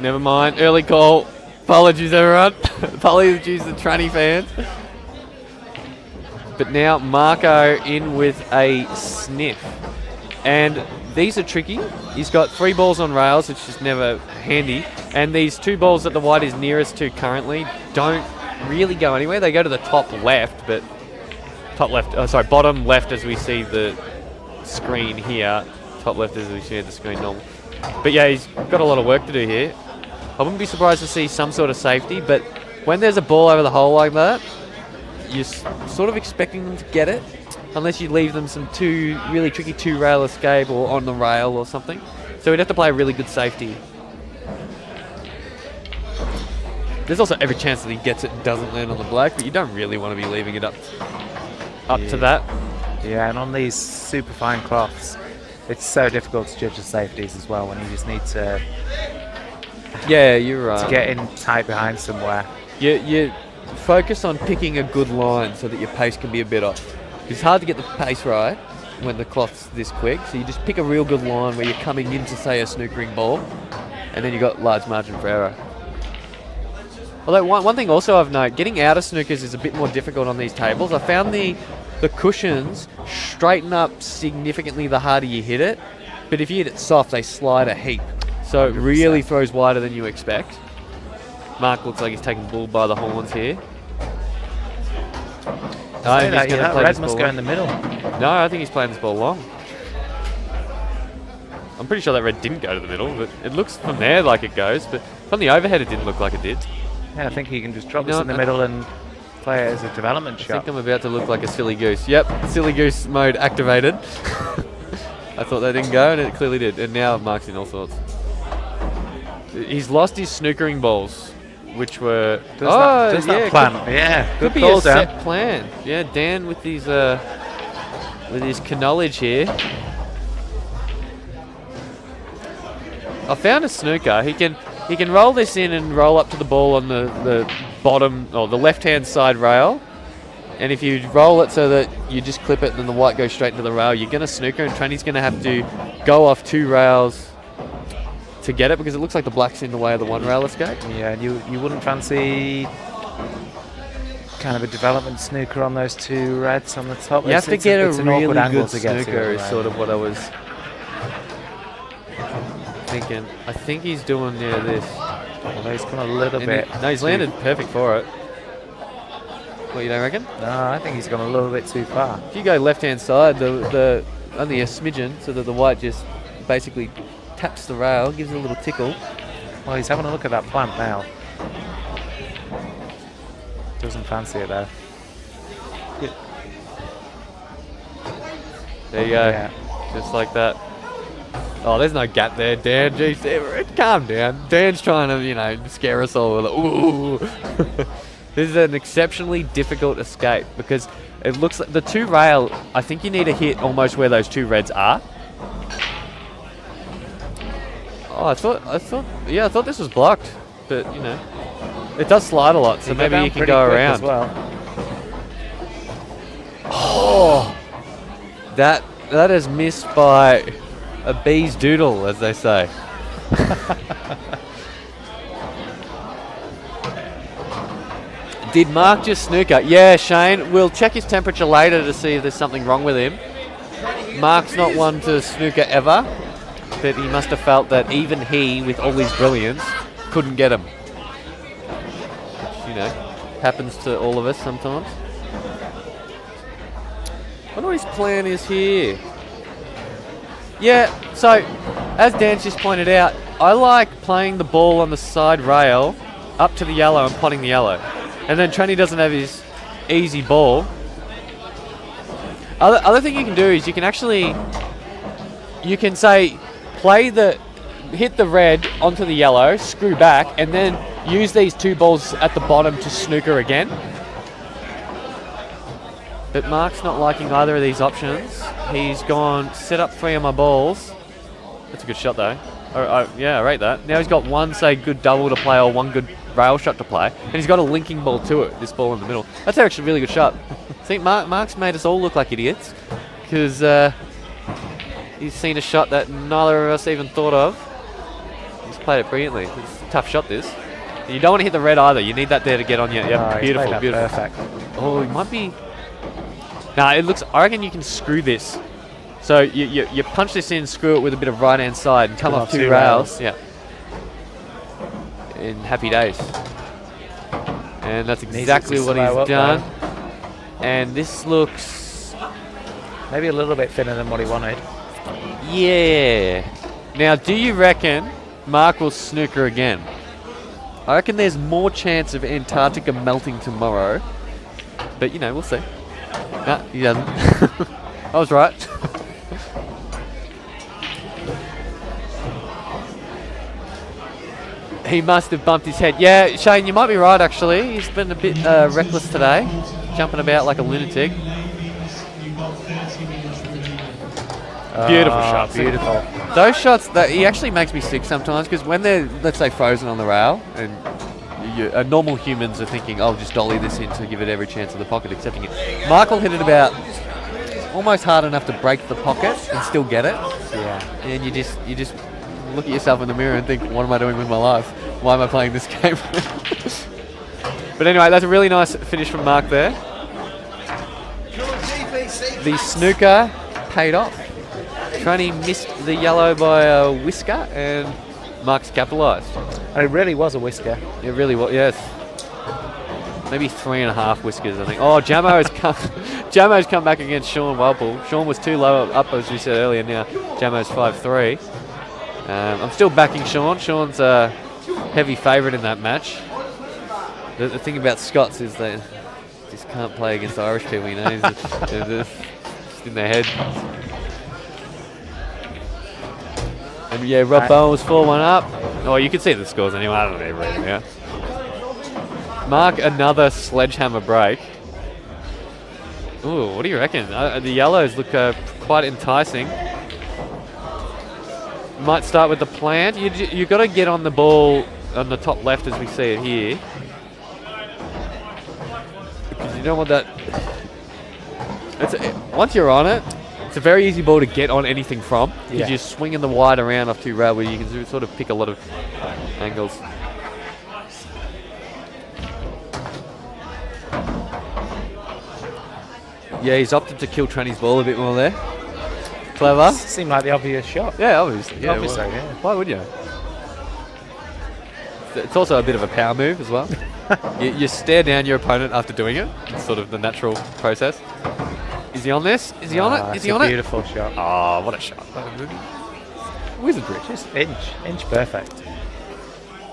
Speaker 1: Never mind. Early call. Apologies, everyone. Apologies to Tranny fans. But now Marco in with a sniff. And these are tricky. He's got 3 balls on rails, which is never handy. And these 2 balls that the white is nearest to currently don't really go anywhere. They go to the top left, but bottom left as we see the screen here. Top left as we see the screen normal. But yeah, he's got a lot of work to do here. I wouldn't be surprised to see some sort of safety, but when there's a ball over the hole like that, you're sort of expecting them to get it, unless you leave them some really tricky 2-rail escape or on the rail or something. So we'd have to play a really good safety. There's also every chance that he gets it and doesn't land on the black, but you don't really want to be leaving it up to that.
Speaker 2: Yeah, and on these super fine cloths, it's so difficult to judge the safeties as well when you just need to
Speaker 1: you're right.
Speaker 2: to get in tight behind somewhere.
Speaker 1: You focus on picking a good line so that your pace can be a bit off. It's hard to get the pace right when the cloth's this quick, so you just pick a real good line where you're coming into, say, a snookering ball, and then you've got large margin for error. Although one thing also I've noted, getting out of snookers is a bit more difficult on these tables. I found the cushions straighten up significantly the harder you hit it, but if you hit it soft, they slide a heap. So it really throws wider than you expect. Mark looks like he's taking bull by the horns here.
Speaker 2: Red must go in the middle.
Speaker 1: No, I think he's playing this ball long. I'm pretty sure that red didn't go to the middle, but it looks from there like it goes, but from the overhead it didn't look like it did.
Speaker 2: Yeah, I think he can just drop this in the middle and play it as a development shot.
Speaker 1: I think I'm about to look like a silly goose. Yep, silly goose mode activated. I thought that didn't go, and it clearly did. And now Mark's in all sorts. He's lost his snookering balls, which were...
Speaker 2: Does that plan? Yeah,
Speaker 1: could be a set plan. Yeah, Dan with his knowledge here. I found a snooker. He can roll this in and roll up to the ball on the bottom or the left-hand side rail. And if you roll it so that you just clip it and then the white goes straight into the rail, you're going to snooker, and Tranny's going to have to go off 2 rails to get it because it looks like the black's in the way of the 1-rail escape.
Speaker 2: Yeah, and you wouldn't fancy kind of a development snooker on those 2 reds on the top.
Speaker 1: You have to get a really good snooker is sort of what I was thinking. I think he's doing this.
Speaker 2: Although he's gone a little bit.
Speaker 1: He's landed perfect for it. What, you don't reckon?
Speaker 2: No, I think he's gone a little bit too far.
Speaker 1: If you go left-hand side, the only a smidgen, so that the white just basically taps the rail, gives it a little tickle.
Speaker 2: Well, he's having a look at that plant now. Doesn't fancy it though.
Speaker 1: Yeah. There you go.
Speaker 2: Yeah.
Speaker 1: Just like that. Oh, there's no gap there, Dan. Jeez, calm down. Dan's trying to, scare us all with it. Ooh. This is an exceptionally difficult escape because it looks like the 2-rail, I think you need to hit almost where those 2 reds are. Oh, I thought this was blocked, but it does slide a lot, so maybe you can go around.
Speaker 2: As well.
Speaker 1: Oh, that is missed by a bee's doodle, as they say. Did Mark just snooker? Yeah, Shane. We'll check his temperature later to see if there's something wrong with him. Mark's not one to snooker ever, but he must have felt that even he, with all his brilliance, couldn't get him. Which, happens to all of us sometimes. I wonder what his plan is here. Yeah, so, as Dan's just pointed out, I like playing the ball on the side rail up to the yellow and potting the yellow. And then Tranny doesn't have his easy ball. Other thing you can do is you can say, hit the red onto the yellow, screw back, and then use these 2 balls at the bottom to snooker again. But Mark's not liking either of these options. He's gone, set up 3 of my balls. That's a good shot though. Yeah, I rate that. Now he's got 1, say, good double to play or 1 good rail shot to play. And he's got a linking ball to it, this ball in the middle. That's actually a really good shot. I think Mark's made us all look like idiots because he's seen a shot that neither of us even thought of.
Speaker 3: played it brilliantly. It's a tough shot, this. And you don't want to hit the red either. You need that there to get on you. Yeah,
Speaker 2: he's
Speaker 3: beautiful,
Speaker 2: played that
Speaker 3: beautiful.
Speaker 2: Perfect.
Speaker 3: Oh, it might be. Nah, it looks. I reckon you can screw this. So you punch this in, screw it with a bit of right hand side, and come off 2 rails. Yeah. In happy days. And that's exactly what he's done. And this looks
Speaker 2: maybe a little bit thinner than what he wanted.
Speaker 3: Yeah. Now, do you reckon Mark will snooker again? I reckon there's more chance of Antarctica melting tomorrow. But, we'll see. Nah, he doesn't. I was right. He must have bumped his head. Yeah, Shane, you might be right, actually. He's been a bit reckless today, jumping about like a lunatic. Beautiful shots.
Speaker 2: Beautiful.
Speaker 3: Those shots, he actually makes me sick sometimes, because when they're, let's say, frozen on the rail, and normal humans are thinking, "I'll just dolly this in to give it every chance of the pocket accepting it." Mark will hit it about almost hard enough to break the pocket and still get it.
Speaker 2: Yeah.
Speaker 3: And you just look at yourself in the mirror and think, what am I doing with my life? Why am I playing this game? But anyway, that's a really nice finish from Mark there. The snooker paid off. Tranny missed the yellow by a whisker, and Mark's capitalised.
Speaker 2: And it really was a whisker.
Speaker 3: It really was, yes. Maybe 3.5 whiskers, I think. Oh, Jamo's come back against Sean Walpole. Sean was too low up, as we said earlier. Now Jamo's 5'3". I'm still backing Sean. Sean's a heavy favourite in that match. The thing about Scots is they just can't play against Irish people, They're just in their head. And yeah, Rob Bowen was 4-1 up. Oh, you can see the scores anyway. I don't even read them out. Mark, another sledgehammer break. Ooh, what do you reckon? The yellows look quite enticing. Might start with the plant. You got to get on the ball on the top left as we see it here, because you don't want that. Once you're on it, it's a very easy ball to get on anything from, because you're swinging the wide around off 2 rail, where you can sort of pick a lot of angles. Yeah, he's opted to kill Tranny's ball a bit more there. Clever.
Speaker 2: Seemed like the obvious shot.
Speaker 3: Yeah, obviously. Yeah,
Speaker 2: obviously, yeah.
Speaker 3: Why would you? It's also a bit of a power move as well. you stare down your opponent after doing it. It's sort of the natural process. Is he on this? Is he on it? Is he on it?
Speaker 2: Beautiful shot.
Speaker 3: Oh, what a shot. Wizardry.
Speaker 2: Just inch perfect.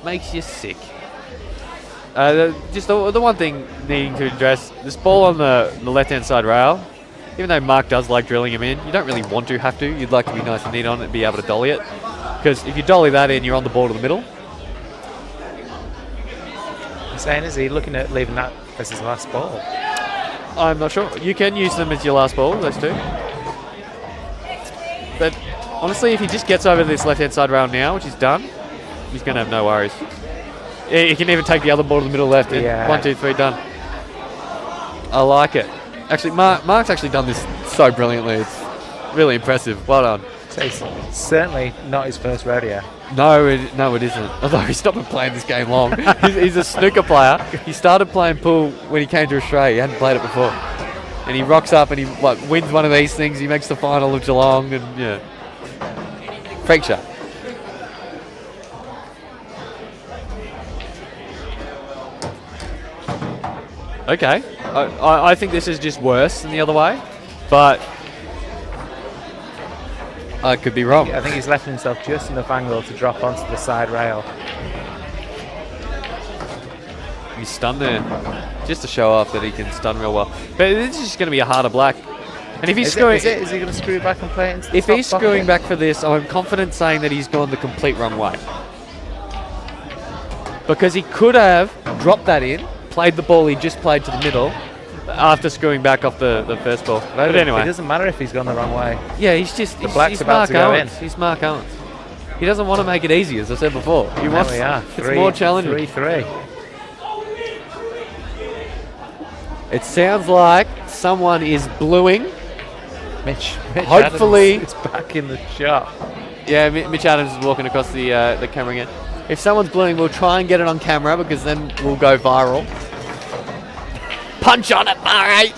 Speaker 3: Makes you sick. Just the one thing needing to address, this ball on the left-hand side rail, even though Mark does like drilling him in, you don't really want to have to. You'd like to be nice and neat on it and be able to dolly it. Because if you dolly that in, you're on the ball to the middle.
Speaker 2: I'm saying, is he looking at leaving that as his last ball?
Speaker 3: I'm not sure. You can use them as your last ball, those two. But honestly, if he just gets over this left-hand side rail now, which he's done, he's going to have no worries. He can even take the other ball to the middle left.
Speaker 2: Yeah.
Speaker 3: 1, 2, 3, done. I like it. Actually, Mark's actually done this so brilliantly. It's really impressive. Well done.
Speaker 2: So it's certainly not his first rodeo.
Speaker 3: No, it isn't. Although he's not been playing this game long. he's a snooker player. He started playing pool when he came to Australia. He hadn't played it before. And he rocks up and he wins one of these things. He makes the final of Geelong, and yeah. Freak shot. Okay. I think this is just worse than the other way, but I could be wrong.
Speaker 2: I think he's left himself just enough angle to drop onto the side rail.
Speaker 3: He's stunned there, just to show off that he can stun real well. But this is just going to be a harder black. And if he's screwing,
Speaker 2: is he going to screw back and play it into the
Speaker 3: if
Speaker 2: top
Speaker 3: he's screwing
Speaker 2: pocket?
Speaker 3: back for this, I'm confident saying that he's gone the complete wrong way, because he could have dropped that in, played the ball he just played to the middle after screwing back off the first ball. But anyway,
Speaker 2: it doesn't matter if he's gone the wrong way.
Speaker 3: yeah, he's
Speaker 2: black's about
Speaker 3: Mark
Speaker 2: to go
Speaker 3: Owens.
Speaker 2: in.
Speaker 3: He's Mark Owens. He doesn't want to make it easy, as I said before. He wants it's more challenging.
Speaker 2: 3-3.
Speaker 3: It sounds like someone is bluing.
Speaker 2: Mitch
Speaker 3: Hopefully-
Speaker 2: Adams is back in the shot.
Speaker 3: Yeah, Mitch Adams is walking across the camera again. If someone's blueing, we'll try and get it on camera because then we'll go viral. Punch on it, Murray!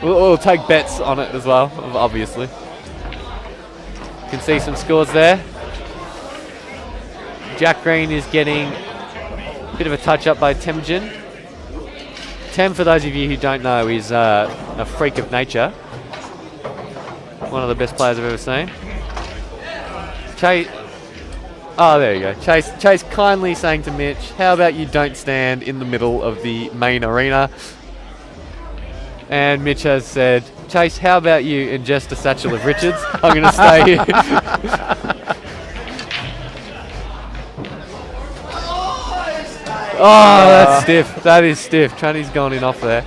Speaker 3: we'll take bets on it as well, obviously. You can see some scores there. Jack Green is getting a bit of a touch up by Temujin. Tem, for those of you who don't know, is a freak of nature. One of the best players I've ever seen. Chase. Oh, there you go. Chase kindly saying to Mitch, how about you don't stand in the middle of the main arena? And Mitch has said, Chase, how about you ingest a satchel of Richards? I'm going to stay here. Oh, that's stiff. That is stiff. Tranny's gone in off there.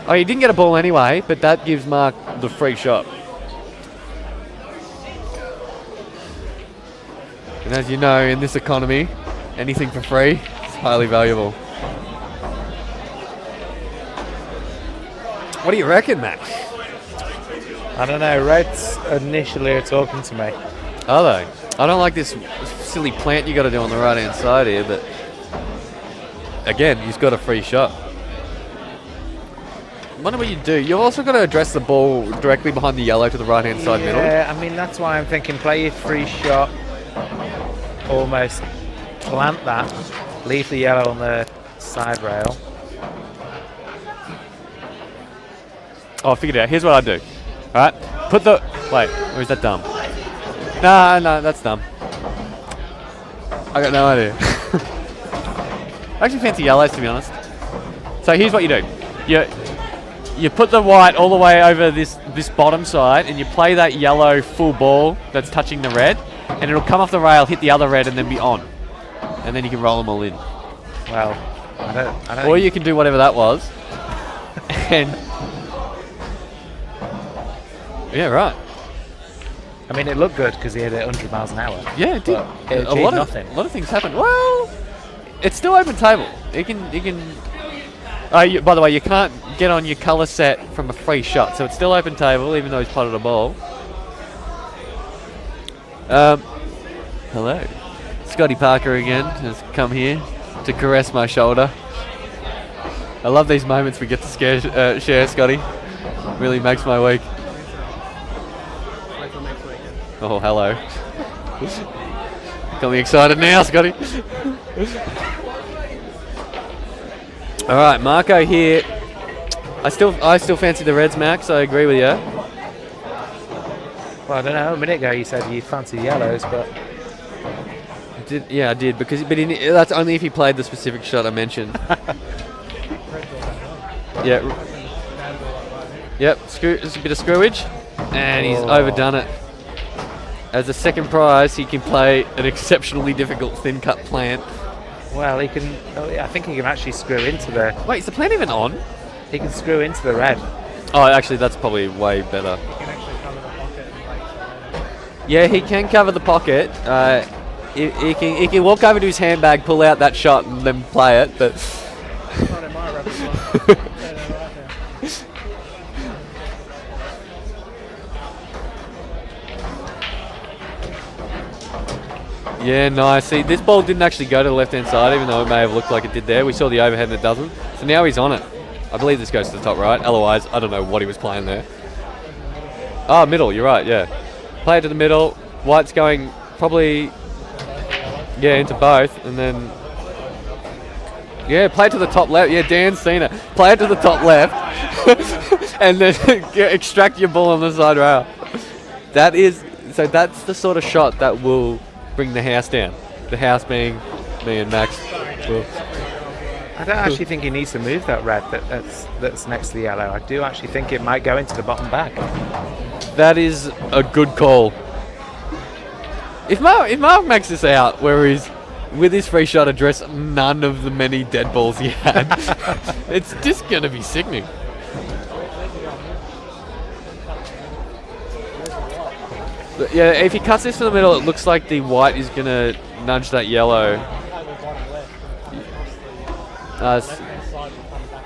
Speaker 3: Oh, he didn't get a ball anyway, but that gives Mark the free shot. And as you know, in this economy, anything for free is highly valuable. What do you reckon, Max?
Speaker 2: I don't know. Reds initially are talking to me.
Speaker 3: Are they? I don't like this silly plant you got to do on the right-hand side here, but again, he's got a free shot. I wonder what you do. You've also got to address the ball directly behind the yellow to the right-hand side middle.
Speaker 2: Yeah, I mean, that's why I'm thinking play your free shot. Almost plant that. Leave the yellow on the side rail.
Speaker 3: Oh, I figured it out. Here's what I do. Alright, put the... Wait, or is that dumb? No, that's dumb. I got no idea. I actually fancy yellows, to be honest. So here's what you do. You put the white all the way over this bottom side, and you play that yellow full ball that's touching the red, and it'll come off the rail, hit the other red, and then be on. And then you can roll them all in.
Speaker 2: Well, I don't
Speaker 3: or you can do whatever that was. And... yeah, right.
Speaker 2: I mean, it looked good because he hit it 100 miles an hour.
Speaker 3: Yeah, it did.
Speaker 2: It
Speaker 3: A lot of things happened. Well, it's still open table. You can. By the way, you can't get on your colour set from a free shot, so it's still open table, even though he's potted a ball. Hello, Scotty Parker again has come here to caress my shoulder. I love these moments we get to share, Scotty. Really makes my week. Oh, hello. Got me excited now, Scotty. All right, Marco here. I still fancy the Reds, Max. I agree with you.
Speaker 2: Well, I don't know. A minute ago you said you fancy yellows, but
Speaker 3: I did because that's only if he played the specific shot I mentioned. Yeah. Yep. It's a bit of screwage, and he's overdone it. As a second prize, he can play an exceptionally difficult thin cut plant.
Speaker 2: Well, he can. I think he can actually screw into the.
Speaker 3: Wait, is the plant even on?
Speaker 2: He can screw into the red.
Speaker 3: Oh, actually, that's probably way better. Yeah, he can cover the pocket. He can walk over to his handbag, pull out that shot, and then play it. But yeah, nice. See, this ball didn't actually go to the left-hand side, even though it may have looked like it did there. We saw the overhead and it doesn't. So now he's on it. I believe this goes to the top right. Otherwise, I don't know what he was playing there. Oh, middle. You're right, yeah. Play it to the middle. White's going probably, yeah, into both. And then, yeah, play it to the top left. Yeah, Dan's seen it. Play it to the top left. And then extract your ball on the side rail. So that's the sort of shot that will bring the house down. The house being me and Max.
Speaker 2: I don't actually think he needs to move that red that's next to the yellow. I do actually think it might go into the bottom bag.
Speaker 3: That is a good call. If Mark makes this out where he's with his free shot address none of the many dead balls he had, it's just going to be sickening. But yeah, if he cuts this to the middle, it looks like the white is going to nudge that yellow.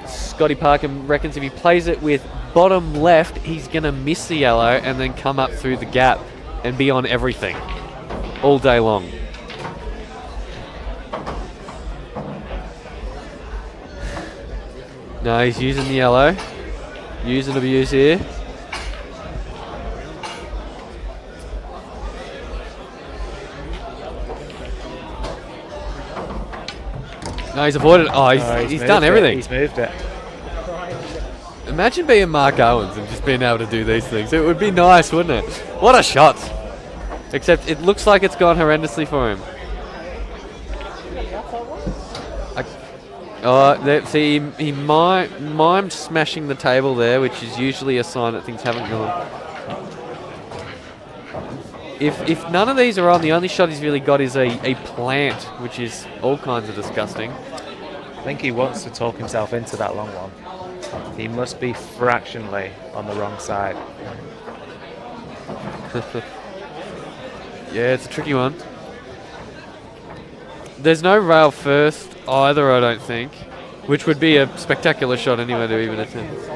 Speaker 3: Scotty Parker reckons if he plays it with bottom left, he's going to miss the yellow and then come up through the gap and be on everything all day long. No, he's using the yellow. Use and abuse here. No, he's avoided it. Oh, he's done everything.
Speaker 2: He's moved it.
Speaker 3: Imagine being Mark Owens and just being able to do these things. It would be nice, wouldn't it? What a shot. Except it looks like it's gone horrendously for him. See, he mimed smashing the table there, which is usually a sign that things haven't gone. If none of these are on, the only shot he's really got is a plant, which is all kinds of disgusting.
Speaker 2: I think he wants to talk himself into that long one. He must be fractionally on the wrong side.
Speaker 3: Yeah, it's a tricky one. There's no rail first either, I don't think, which would be a spectacular shot anyway to even attempt.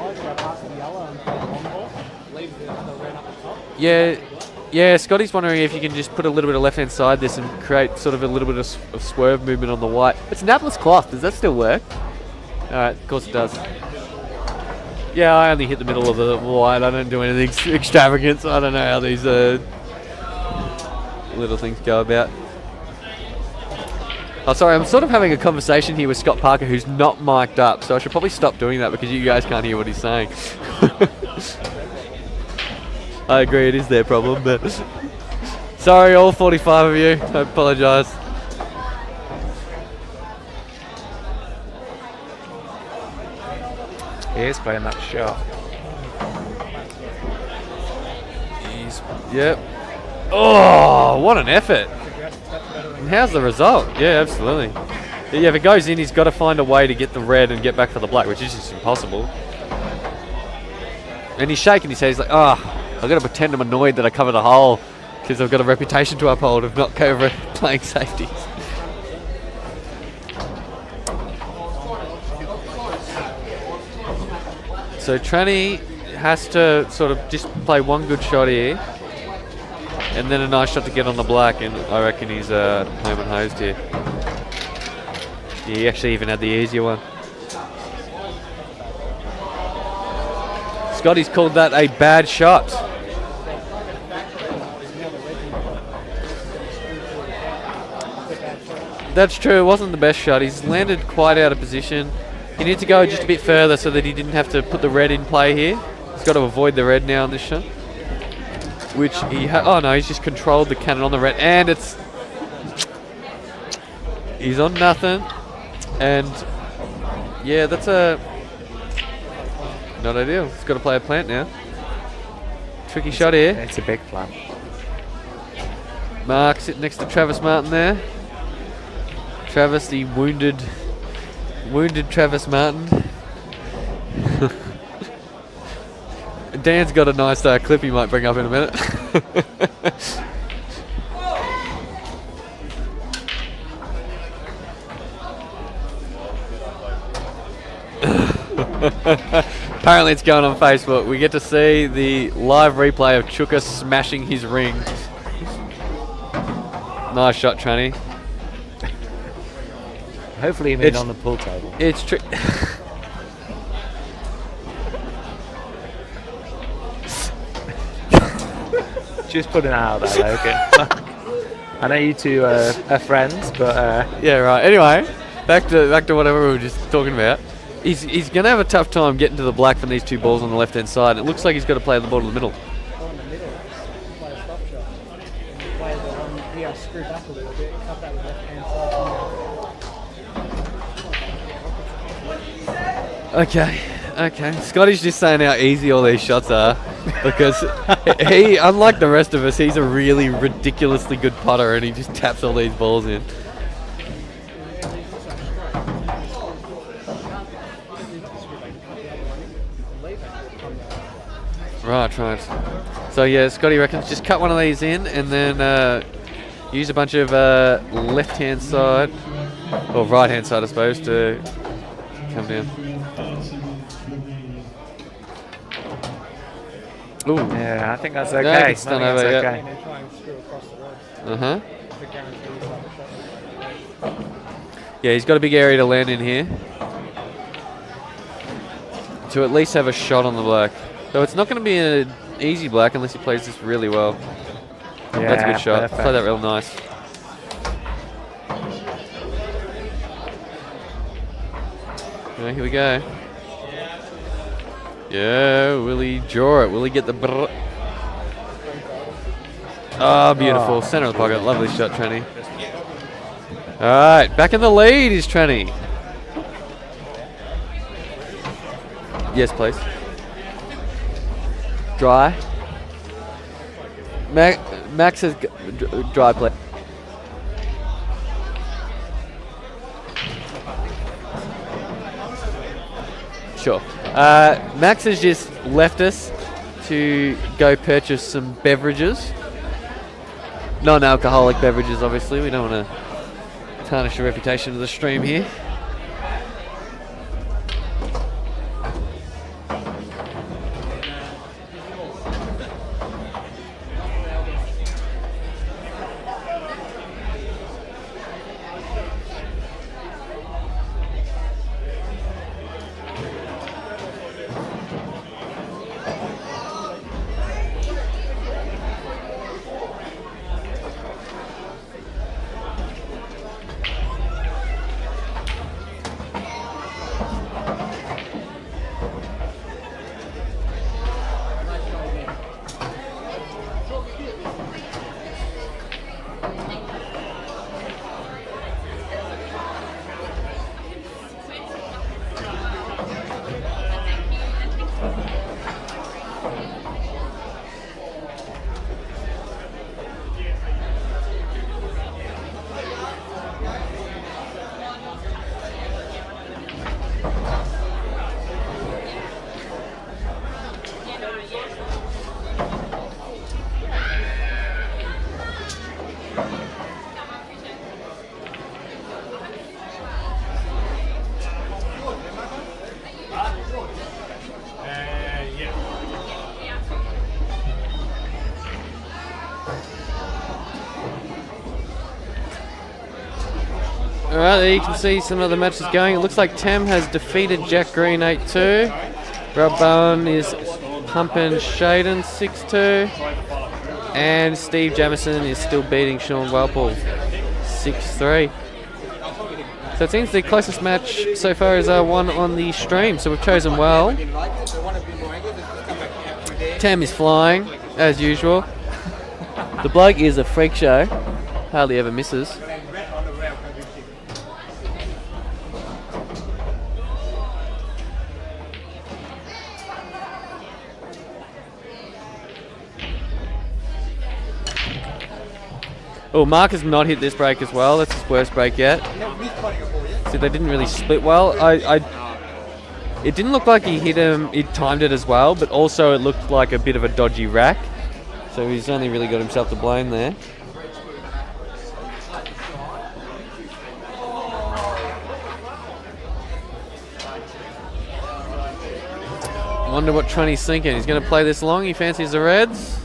Speaker 3: Yeah, Scotty's wondering if you can just put a little bit of left-hand side this and create sort of a little bit of swerve movement on the white. It's napless cloth. Does that still work? Alright, of course it does. Yeah, I only hit the middle of the white. I don't do anything extravagant, so I don't know how these little things go about. Oh, sorry, I'm sort of having a conversation here with Scott Parker, who's not mic'd up, so I should probably stop doing that because you guys can't hear what he's saying. I agree, it is their problem, but sorry, all 45 of you. I apologise.
Speaker 2: He is playing that shot.
Speaker 3: Yep. Oh, what an effort. And how's the result? Yeah, absolutely. Yeah, if it goes in, he's got to find a way to get the red and get back for the black, which is just impossible. And he's shaking his head. He's like, I've got to pretend I'm annoyed that I covered the hole because I've got a reputation to uphold of not playing safeties. So Tranny has to sort of just play one good shot here and then a nice shot to get on the black, and I reckon he's home and hosed here. Yeah, he actually even had the easier one. Scotty's called that a bad shot. That's true, it wasn't the best shot. He's landed quite out of position. He needs to go just a bit further so that he didn't have to put the red in play here. He's got to avoid the red now on this shot. Which he oh no, he's just controlled the cannon on the red, and it's... He's on nothing. And yeah, that's not ideal. He's got to play a plant now. Tricky shot here.
Speaker 2: It's a big plant.
Speaker 3: Mark sitting next to Travis Martin there. Travis, the wounded Travis Martin. Dan's got a nice clip he might bring up in a minute. Apparently it's going on Facebook. We get to see the live replay of Chuka smashing his ring. Nice shot, Tranny.
Speaker 2: Hopefully you mean on the pool table.
Speaker 3: It's tricky.
Speaker 2: Just putting it out there, Logan. I know you two are friends, but...
Speaker 3: Yeah, right. Anyway, back to whatever we were just talking about. He's going to have a tough time getting to the black from these two balls on the left-hand side. It looks like he's got to play the ball in the middle.
Speaker 4: In the middle, play a stop shot. Play the one, yeah, screw back a little bit, cut that with left-hand side.
Speaker 3: Okay. Scotty's just saying how easy all these shots are because he, unlike the rest of us, he's a really ridiculously good putter and he just taps all these balls in. Right. So yeah, Scotty reckons just cut one of these in and then use a bunch of left-hand side, or right-hand side I suppose, to come down. Ooh.
Speaker 2: Yeah, I think that's
Speaker 3: Yeah,
Speaker 2: okay.
Speaker 3: I
Speaker 2: I
Speaker 3: can
Speaker 2: think
Speaker 3: stand
Speaker 2: that's
Speaker 3: over, yeah.
Speaker 2: okay.
Speaker 4: And then try and screw across the rods
Speaker 3: Uh-huh.
Speaker 4: to guarantee yourself a shot.
Speaker 3: Yeah, he's got a big area to land in here. To at least have a shot on the black. So it's not going to be an easy black unless he plays this really well.
Speaker 2: Yeah,
Speaker 3: That's a good shot.
Speaker 2: perfect.
Speaker 3: Play that real nice. Right, here we go. Yeah, will he draw it? Will he get the brr? Oh, beautiful.
Speaker 2: Oh,
Speaker 3: Center of the pocket. Lovely shot, Tranny. All right, back in the lead is Tranny. Yes, please. Dry. Max says dry play. Sure. Max has just left us to go purchase some beverages. Non-alcoholic beverages, obviously. We don't want to tarnish the reputation of the stream here. Alright, there you can see some of the matches going. It looks like Tam has defeated Jack Green 8-2. Rob Bowen is pumping Shaden 6-2. And Steve Jamison is still beating Sean Walpole 6-3. So it seems the closest match so far is one on the stream, so we've chosen well. Tam is flying, as usual. The bloke is a freak show. Hardly ever misses. Oh, Mark has not hit this break as well. That's his worst break yet. See, they didn't really split well. It didn't look like he hit him. He timed it as well, but also it looked like a bit of a dodgy rack. So he's only really got himself to blame there. Wonder what Trunny's thinking. He's going to play this long. He fancies the Reds.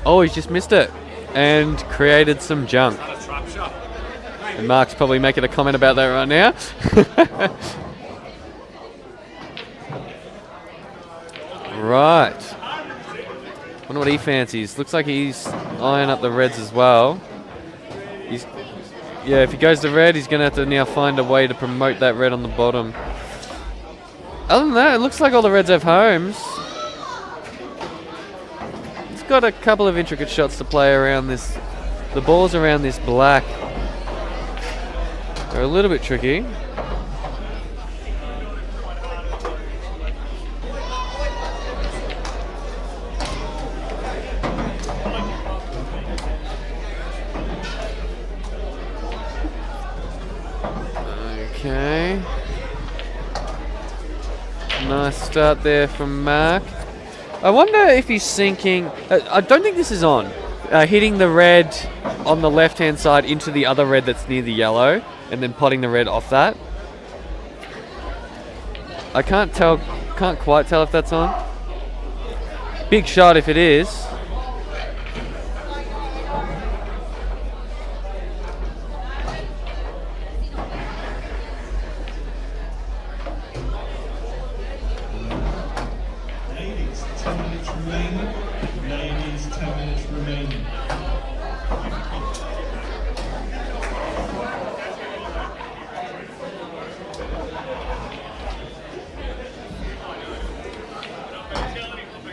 Speaker 3: Oh, he's just missed it and created some junk. And Mark's probably making a comment about that right now. Right. Wonder what he fancies. Looks like he's eyeing up the Reds as well. Yeah, if he goes to red, he's going to have to now find a way to promote that red on the bottom. Other than that, it looks like all the Reds have homes. It's got a couple of intricate shots to play around this. The balls around this black are a little bit tricky. Okay. Nice start there from Mark. I wonder if he's sinking. I don't think this is on. Hitting the red on the left-hand side into the other red that's near the yellow, and then potting the red off that. I can't quite tell if that's on. Big shot if it is.
Speaker 5: Ladies, 10 minutes remaining. Ladies, 10 minutes remaining.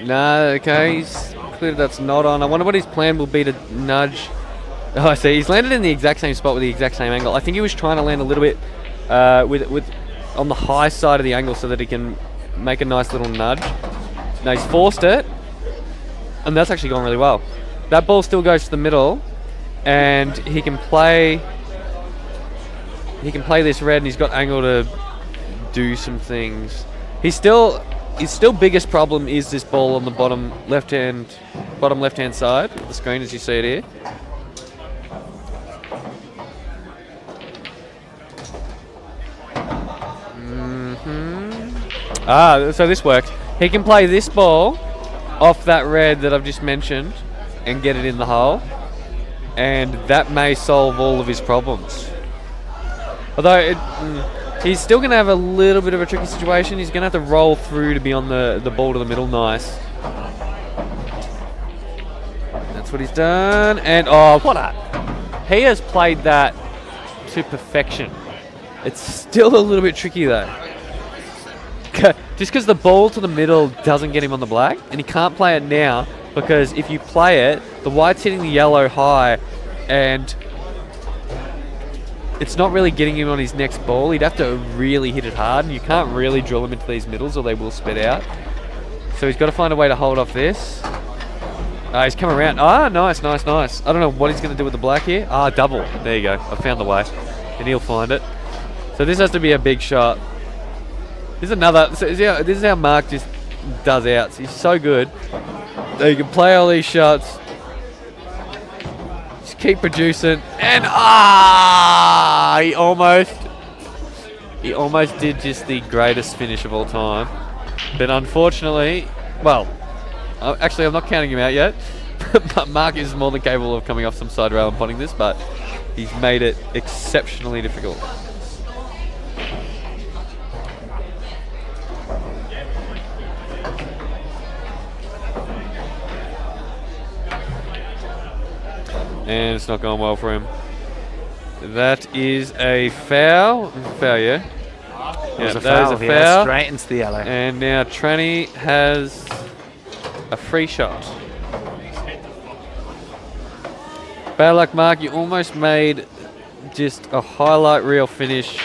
Speaker 3: No, okay, he's clear that's not on. I wonder what his plan will be to nudge. Oh, I see. He's landed in the exact same spot with the exact same angle. I think he was trying to land a little bit with on the high side of the angle so that he can make a nice little nudge. No, he's forced it, and that's actually gone really well. That ball still goes to the middle, and he can play this red, and he's got angle to do some things. His still biggest problem is this ball on the bottom left hand side of the screen, as you see it here. So this worked. He can play this ball off that red that I've just mentioned and get it in the hole, and that may solve all of his problems. Although he's still going to have a little bit of a tricky situation. He's going to have to roll through to be on the ball to the middle nice. That's what he's done. And he has played that to perfection. It's still a little bit tricky though. Just because the ball to the middle doesn't get him on the black, and he can't play it now because if you play it, the white's hitting the yellow high, and it's not really getting him on his next ball. He'd have to really hit it hard, and you can't really drill him into these middles or they will spit out. So he's got to find a way to hold off this. He's come around. Nice. I don't know what he's going to do with the black here. Double. There you go. I found the way, and he'll find it. So this has to be a big shot. This is how Mark just does outs. He's so good that he can play all these shots. Just keep producing, and he almost did just the greatest finish of all time. But unfortunately, actually I'm not counting him out yet. But Mark is more than capable of coming off some side rail and potting this, but he's made it exceptionally difficult. And it's not going well for him. That is a foul. Foul, yeah.
Speaker 2: It was a
Speaker 3: that
Speaker 2: foul.
Speaker 3: is a foul.
Speaker 2: Straight into the yellow.
Speaker 3: And now Tranny has a free shot. Bad luck, Mark. You almost made just a highlight reel finish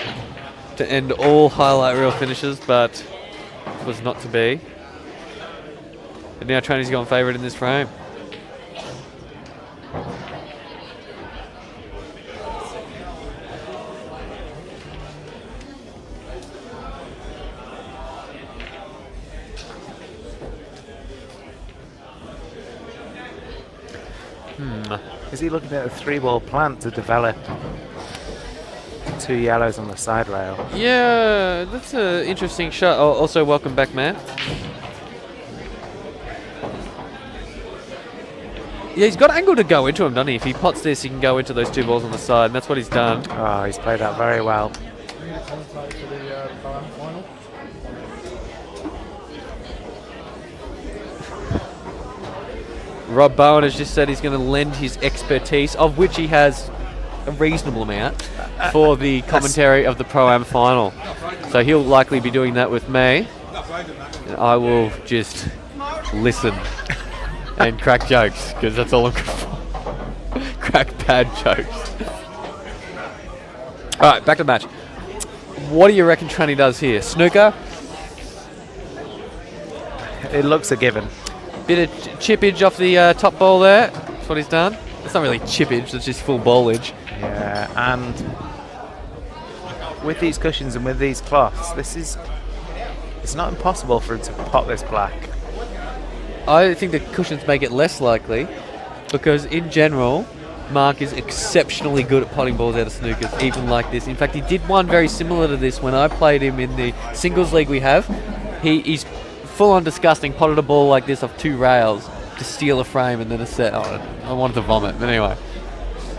Speaker 3: to end all highlight reel finishes, but it was not to be. And now Tranny's gone favourite in this frame.
Speaker 2: Is he looking at a 3-ball plant to develop 2 yellows on the side rail?
Speaker 3: Yeah, that's an interesting shot. Also, welcome back, Matt. Yeah, he's got angle to go into him, doesn't he? If he pots this, he can go into those 2 balls on the side, and that's what he's done.
Speaker 2: Oh, he's played that very well.
Speaker 3: Rob Bowen has just said he's going to lend his expertise, of which he has a reasonable amount, for the commentary of the Pro-Am final. So he'll likely be doing that with me. And I will just listen and crack jokes, because that's all I'm good for. Crack bad jokes. All right, back to the match. What do you reckon Tranny does here? Snooker?
Speaker 2: It looks a given.
Speaker 3: Bit of chippage off the top ball there. That's what he's done. It's not really chippage, it's just full ballage.
Speaker 2: Yeah, and with these cushions and with these cloths, it's not impossible for him to pot this black.
Speaker 3: I think the cushions make it less likely, because in general, Mark is exceptionally good at potting balls out of snookers, even like this. In fact, he did one very similar to this when I played him in the singles league we have. He's full on disgusting, potted a ball like this off 2 rails to steal a frame and then a set. Oh, I wanted to vomit, but anyway.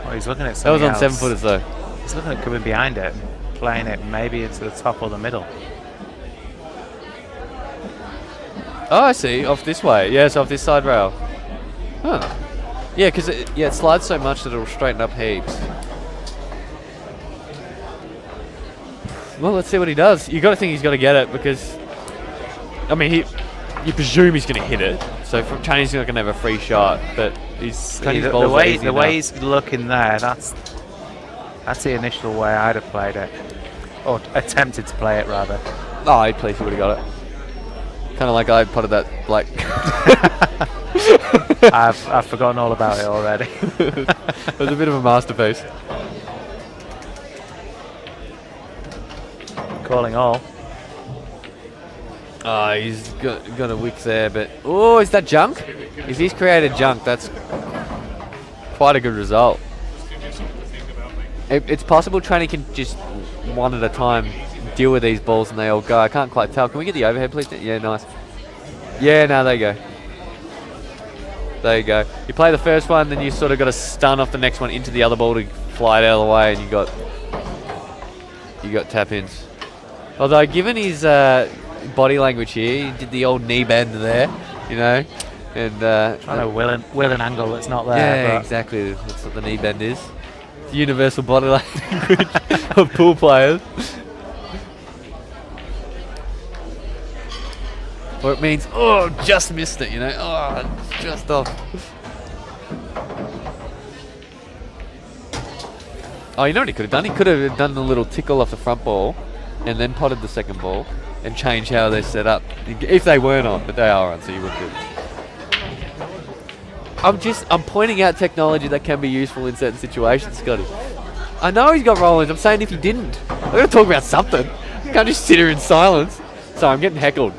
Speaker 2: Well, he's looking at
Speaker 3: That was
Speaker 2: something
Speaker 3: on
Speaker 2: else.
Speaker 3: 7-footers though.
Speaker 2: He's looking at coming behind it, playing it maybe into the top or the middle.
Speaker 3: Oh, I see. Off this way. Yes, off this side rail. Huh. Yeah, because it slides so much that it'll straighten up heaps. Well, let's see what he does. You got to think he's got to get it because, I mean, you presume he's going to hit it. So Chinese not going to have a free shot, but
Speaker 2: The way he's looking there, that's the initial way I'd have played it, or attempted to play it rather.
Speaker 3: Oh, he'd play if he would have got it. Kind of like I potted that black.
Speaker 2: I've forgotten all about it already.
Speaker 3: It was a bit of a masterpiece.
Speaker 2: Calling all.
Speaker 3: Oh, he's got a wick there, but oh, is that junk? If he's created junk, that's quite a good result. It's possible Tran can just one at a time deal with these balls and they all go. I can't quite tell. Can we get the overhead, please? Yeah, nice. Yeah, no, there you go. There you go. You play the first one, then you sort of got to stun off the next one into the other ball to fly it out of the way, and you got tap-ins. Although, given his body language here, he did the old knee bend there, you know, and
Speaker 2: Trying to will an angle that's not there.
Speaker 3: yeah,
Speaker 2: but
Speaker 3: exactly. That's what the knee bend is. The universal body language of pool players. Or it means, oh, just missed it, you know, oh, just off. Oh, you know what he could have done? He could have done a little tickle off the front ball and then potted the second ball and changed how they're set up. If they weren't on, but they are on, so you wouldn't do it. I'm pointing out technology that can be useful in certain situations, Scotty. I know he's got roll-ins. I'm saying if he didn't, I'm going to talk about something. I can't just sit here in silence. Sorry, I'm getting heckled.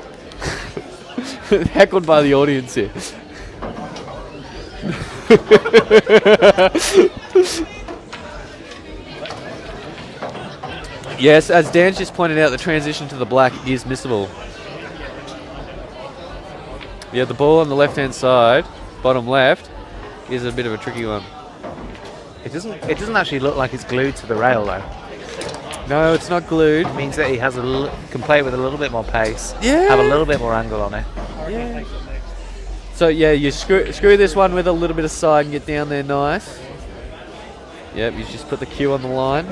Speaker 3: Heckled by the audience here. Yes, as Dan's just pointed out, the transition to the black is missable. Yeah, the ball on the left-hand side, bottom left, is a bit of a tricky one.
Speaker 2: it doesn't actually look like it's glued to the rail though.
Speaker 3: No, it's not glued.
Speaker 2: It means that he has can play with a little bit more pace.
Speaker 3: Yeah.
Speaker 2: Have a little bit more angle on it.
Speaker 3: Yeah. So yeah, you screw this one with a little bit of side and get down there nice. Yep, you just put the cue on the line.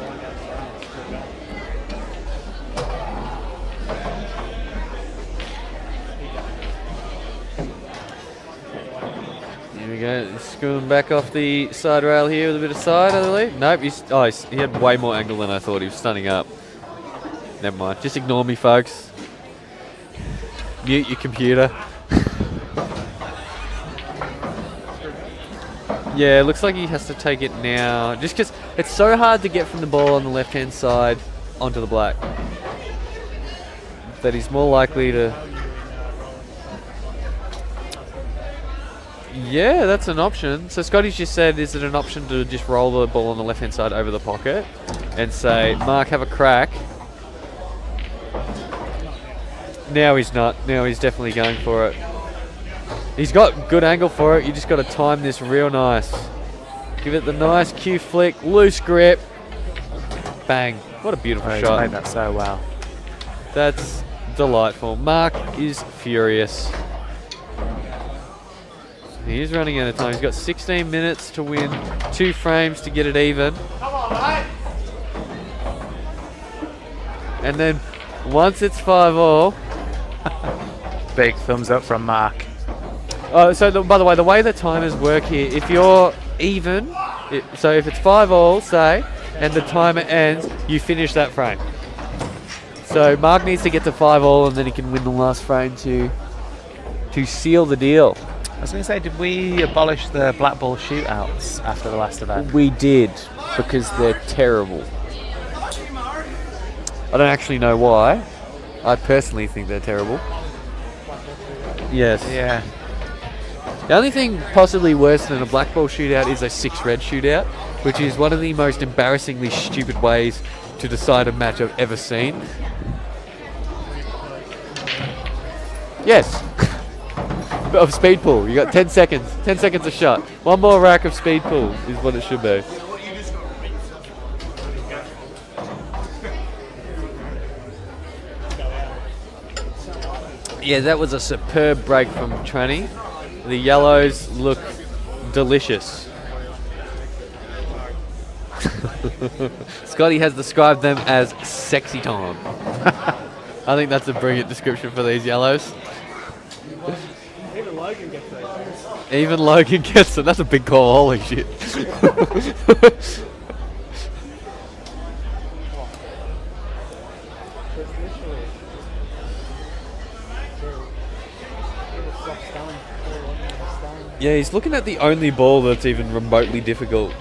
Speaker 3: Here we go, screw him back off the side rail here with a bit of side, I believe. Nope, he had way more angle than I thought. He was stunning up. Never mind, just ignore me, folks. Mute your computer. Yeah, it looks like he has to take it now. Just because it's so hard to get from the ball on the left-hand side onto the black. That he's more likely to... Yeah, that's an option. So Scotty's just said, is it an option to just roll the ball on the left-hand side over the pocket and say, Mark, have a crack? Now he's not. Now he's definitely going for it. He's got good angle for it. You just got to time this real nice. Give it the nice cue flick, loose grip. Bang. What a beautiful
Speaker 2: He's
Speaker 3: shot.
Speaker 2: made that so well.
Speaker 3: That's delightful. Mark is furious. He is running out of time. He's got 16 minutes to win 2 frames to get it even.
Speaker 4: Come on, mate.
Speaker 3: And then once it's 5-all.
Speaker 2: Big thumbs up from Mark.
Speaker 3: By the way, the way the timers work here, if you're even, so if it's 5-all, say, and the timer ends, you finish that frame. So Mark needs to get to 5-all, and then he can win the last frame to seal the deal.
Speaker 2: I was going to say, did we abolish the Blackball shootouts after the last event?
Speaker 3: We did, because they're terrible. I don't actually know why. I personally think they're terrible. Yes.
Speaker 2: Yeah.
Speaker 3: The only thing possibly worse than a blackball shootout is a 6-red shootout, which is one of the most embarrassingly stupid ways to decide a match I've ever seen. Yes. Of speed pool. You got 10 seconds. 10 seconds a shot. One more rack of speed pool is what it should be. Yeah, that was a superb break from Tranny. The yellows look delicious. Scotty has described them as sexy time. I think that's a brilliant description for these yellows.
Speaker 4: Even Logan gets those.
Speaker 3: Even Logan gets it. That's a big call. Holy shit. Yeah, he's looking at the only ball that's even remotely difficult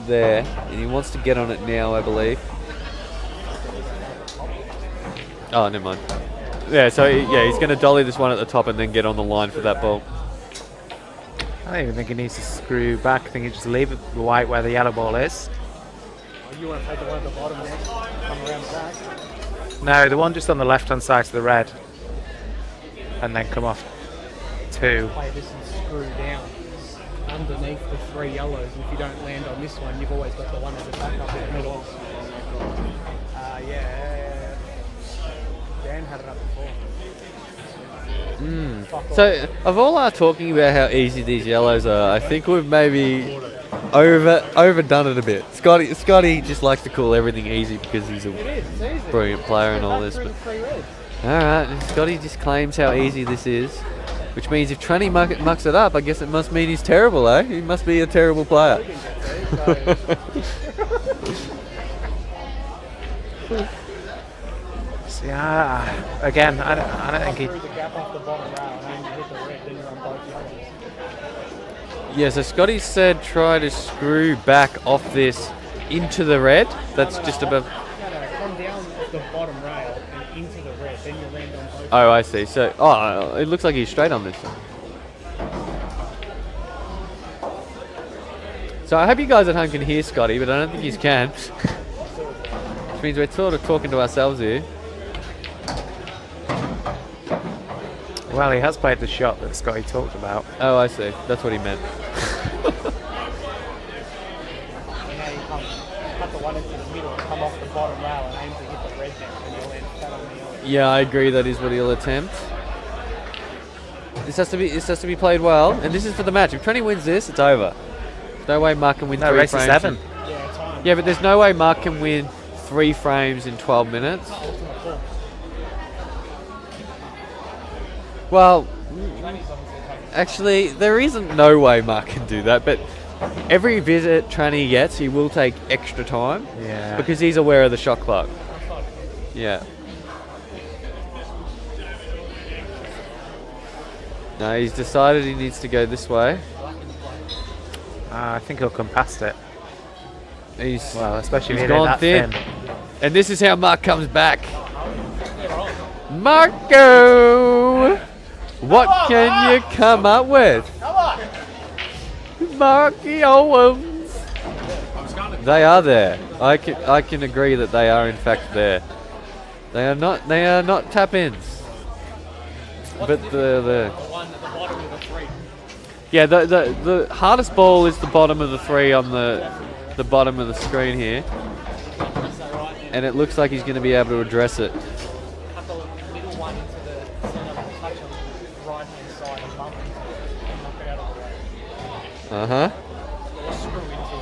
Speaker 3: there, and he wants to get on it now, I believe. Oh, never mind. Yeah, so yeah, he's going to dolly this one at the top and then get on the line for that ball.
Speaker 2: I don't even think he needs to screw back. I think he just leave it the white where the yellow ball is.
Speaker 4: Oh, you want to take the one at the bottom there? Come around the back.
Speaker 2: No, the one just on the left-hand side to the red. And then come off 2.
Speaker 4: Play this and screw down underneath the 3 yellows. And if you don't land on this one, you've always got the one at the back up in the middle. Yeah. Dan had it up before.
Speaker 3: So, of all our talking about how easy these yellows are, I think we've maybe overdone it a bit. Scotty just likes to call everything easy because he's a brilliant player and all this. But alright, Scotty just claims how easy this is, which means if Tranny mucks it up, I guess it must mean he's terrible, eh? He must be a terrible player.
Speaker 2: Yeah, again, I don't think he...
Speaker 4: Through the gap off the bottom rail and aim to hit the red, then you're on both yellows.
Speaker 3: Yeah, so Scotty said try to screw back off this into the red. That's just above...
Speaker 4: No, come down off the bottom rail and into the red, then you land on both.
Speaker 3: Oh, I see. So, it looks like he's straight on this one. So I hope you guys at home can hear Scotty, but I don't think you can. Which means we're sort of talking to ourselves here.
Speaker 2: Well, he has played the shot that Scotty talked about.
Speaker 3: Oh, I see. That's what he meant.
Speaker 4: And now you cut the one into the middle and come off the bottom rail and aim to hit the red now, and you'll land flat on the yellow.
Speaker 3: Yeah, I agree. That is what he'll attempt. This has to be played well, and this is for the match. If Tranny wins this, it's over. There's no way Mark can win 3
Speaker 2: race
Speaker 3: frames.
Speaker 2: is 7.
Speaker 4: Yeah, time.
Speaker 3: Yeah, but there's no way Mark can win 3 frames in 12 minutes. Well, actually, there isn't no way Mark can do that, but every visit Tranny gets, he will take extra time.
Speaker 2: Yeah.
Speaker 3: Because he's aware of the shot clock. Yeah. No, he's decided he needs to go this way.
Speaker 2: I think he'll come past it. Well, especially if
Speaker 3: he's
Speaker 2: he hit
Speaker 3: gone
Speaker 2: that
Speaker 3: thin.
Speaker 2: thin.
Speaker 3: And this is how Mark comes back. Marco! What can you come up with? Marky Owens! They are there. I can agree that they are in fact there. They are not tap-ins. But the
Speaker 4: One at the bottom of the 3.
Speaker 3: yeah, the hardest ball is the bottom of the 3 on the bottom of the screen here. And it looks like he's going to be able to address it.
Speaker 4: Cut the middle one into the centre, touch on the right hand side and bump into it and knock it out of the way.
Speaker 3: Uh-huh.
Speaker 4: Or screw into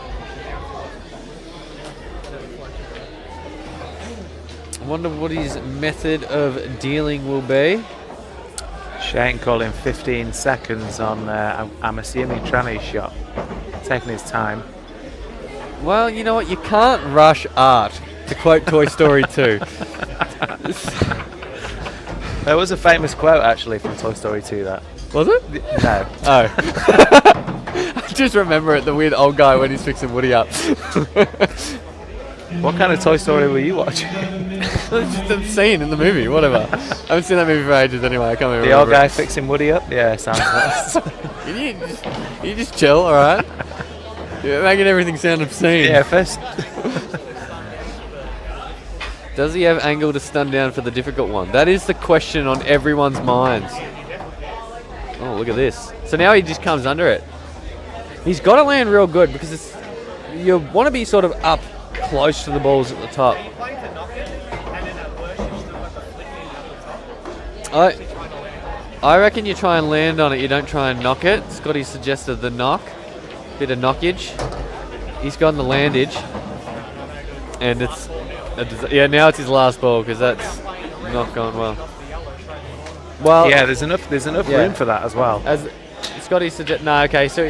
Speaker 4: it.
Speaker 3: I wonder what his method of dealing will be.
Speaker 2: Shane calling 15 seconds on, I'm assuming, Tranny's shot. Taking his time.
Speaker 3: Well, you know what? You can't rush art, to quote Toy Story 2.
Speaker 2: There was a famous quote, actually, from Toy Story 2, that.
Speaker 3: Was it?
Speaker 2: No.
Speaker 3: Oh. I just remember it, the weird old guy when he's fixing Woody up.
Speaker 2: What kind of Toy Story were you watching?
Speaker 3: It's just a scene in the movie, whatever. I haven't seen that movie for ages anyway. I can't even
Speaker 2: The old
Speaker 3: remember
Speaker 2: guy
Speaker 3: it.
Speaker 2: fixing Woody up? Yeah, sounds nice.
Speaker 3: You just chill, alright? You're making everything sound obscene.
Speaker 2: Yeah, first.
Speaker 3: Does he have angle to stun down for the difficult one? That is the question on everyone's minds. Oh, look at this. So now he just comes under it. He's got to land real good because it's, you want to be sort of up close to the balls at the top. I reckon you try and land on it, you don't try and knock it. Scotty suggested the knock. Bit of knockage. He's gone the landage. And it's... yeah, now it's his last ball because that's not going well. Well,
Speaker 2: Yeah, there's enough
Speaker 3: Yeah.
Speaker 2: room for that as well.
Speaker 3: as Scotty suggested, no, okay. So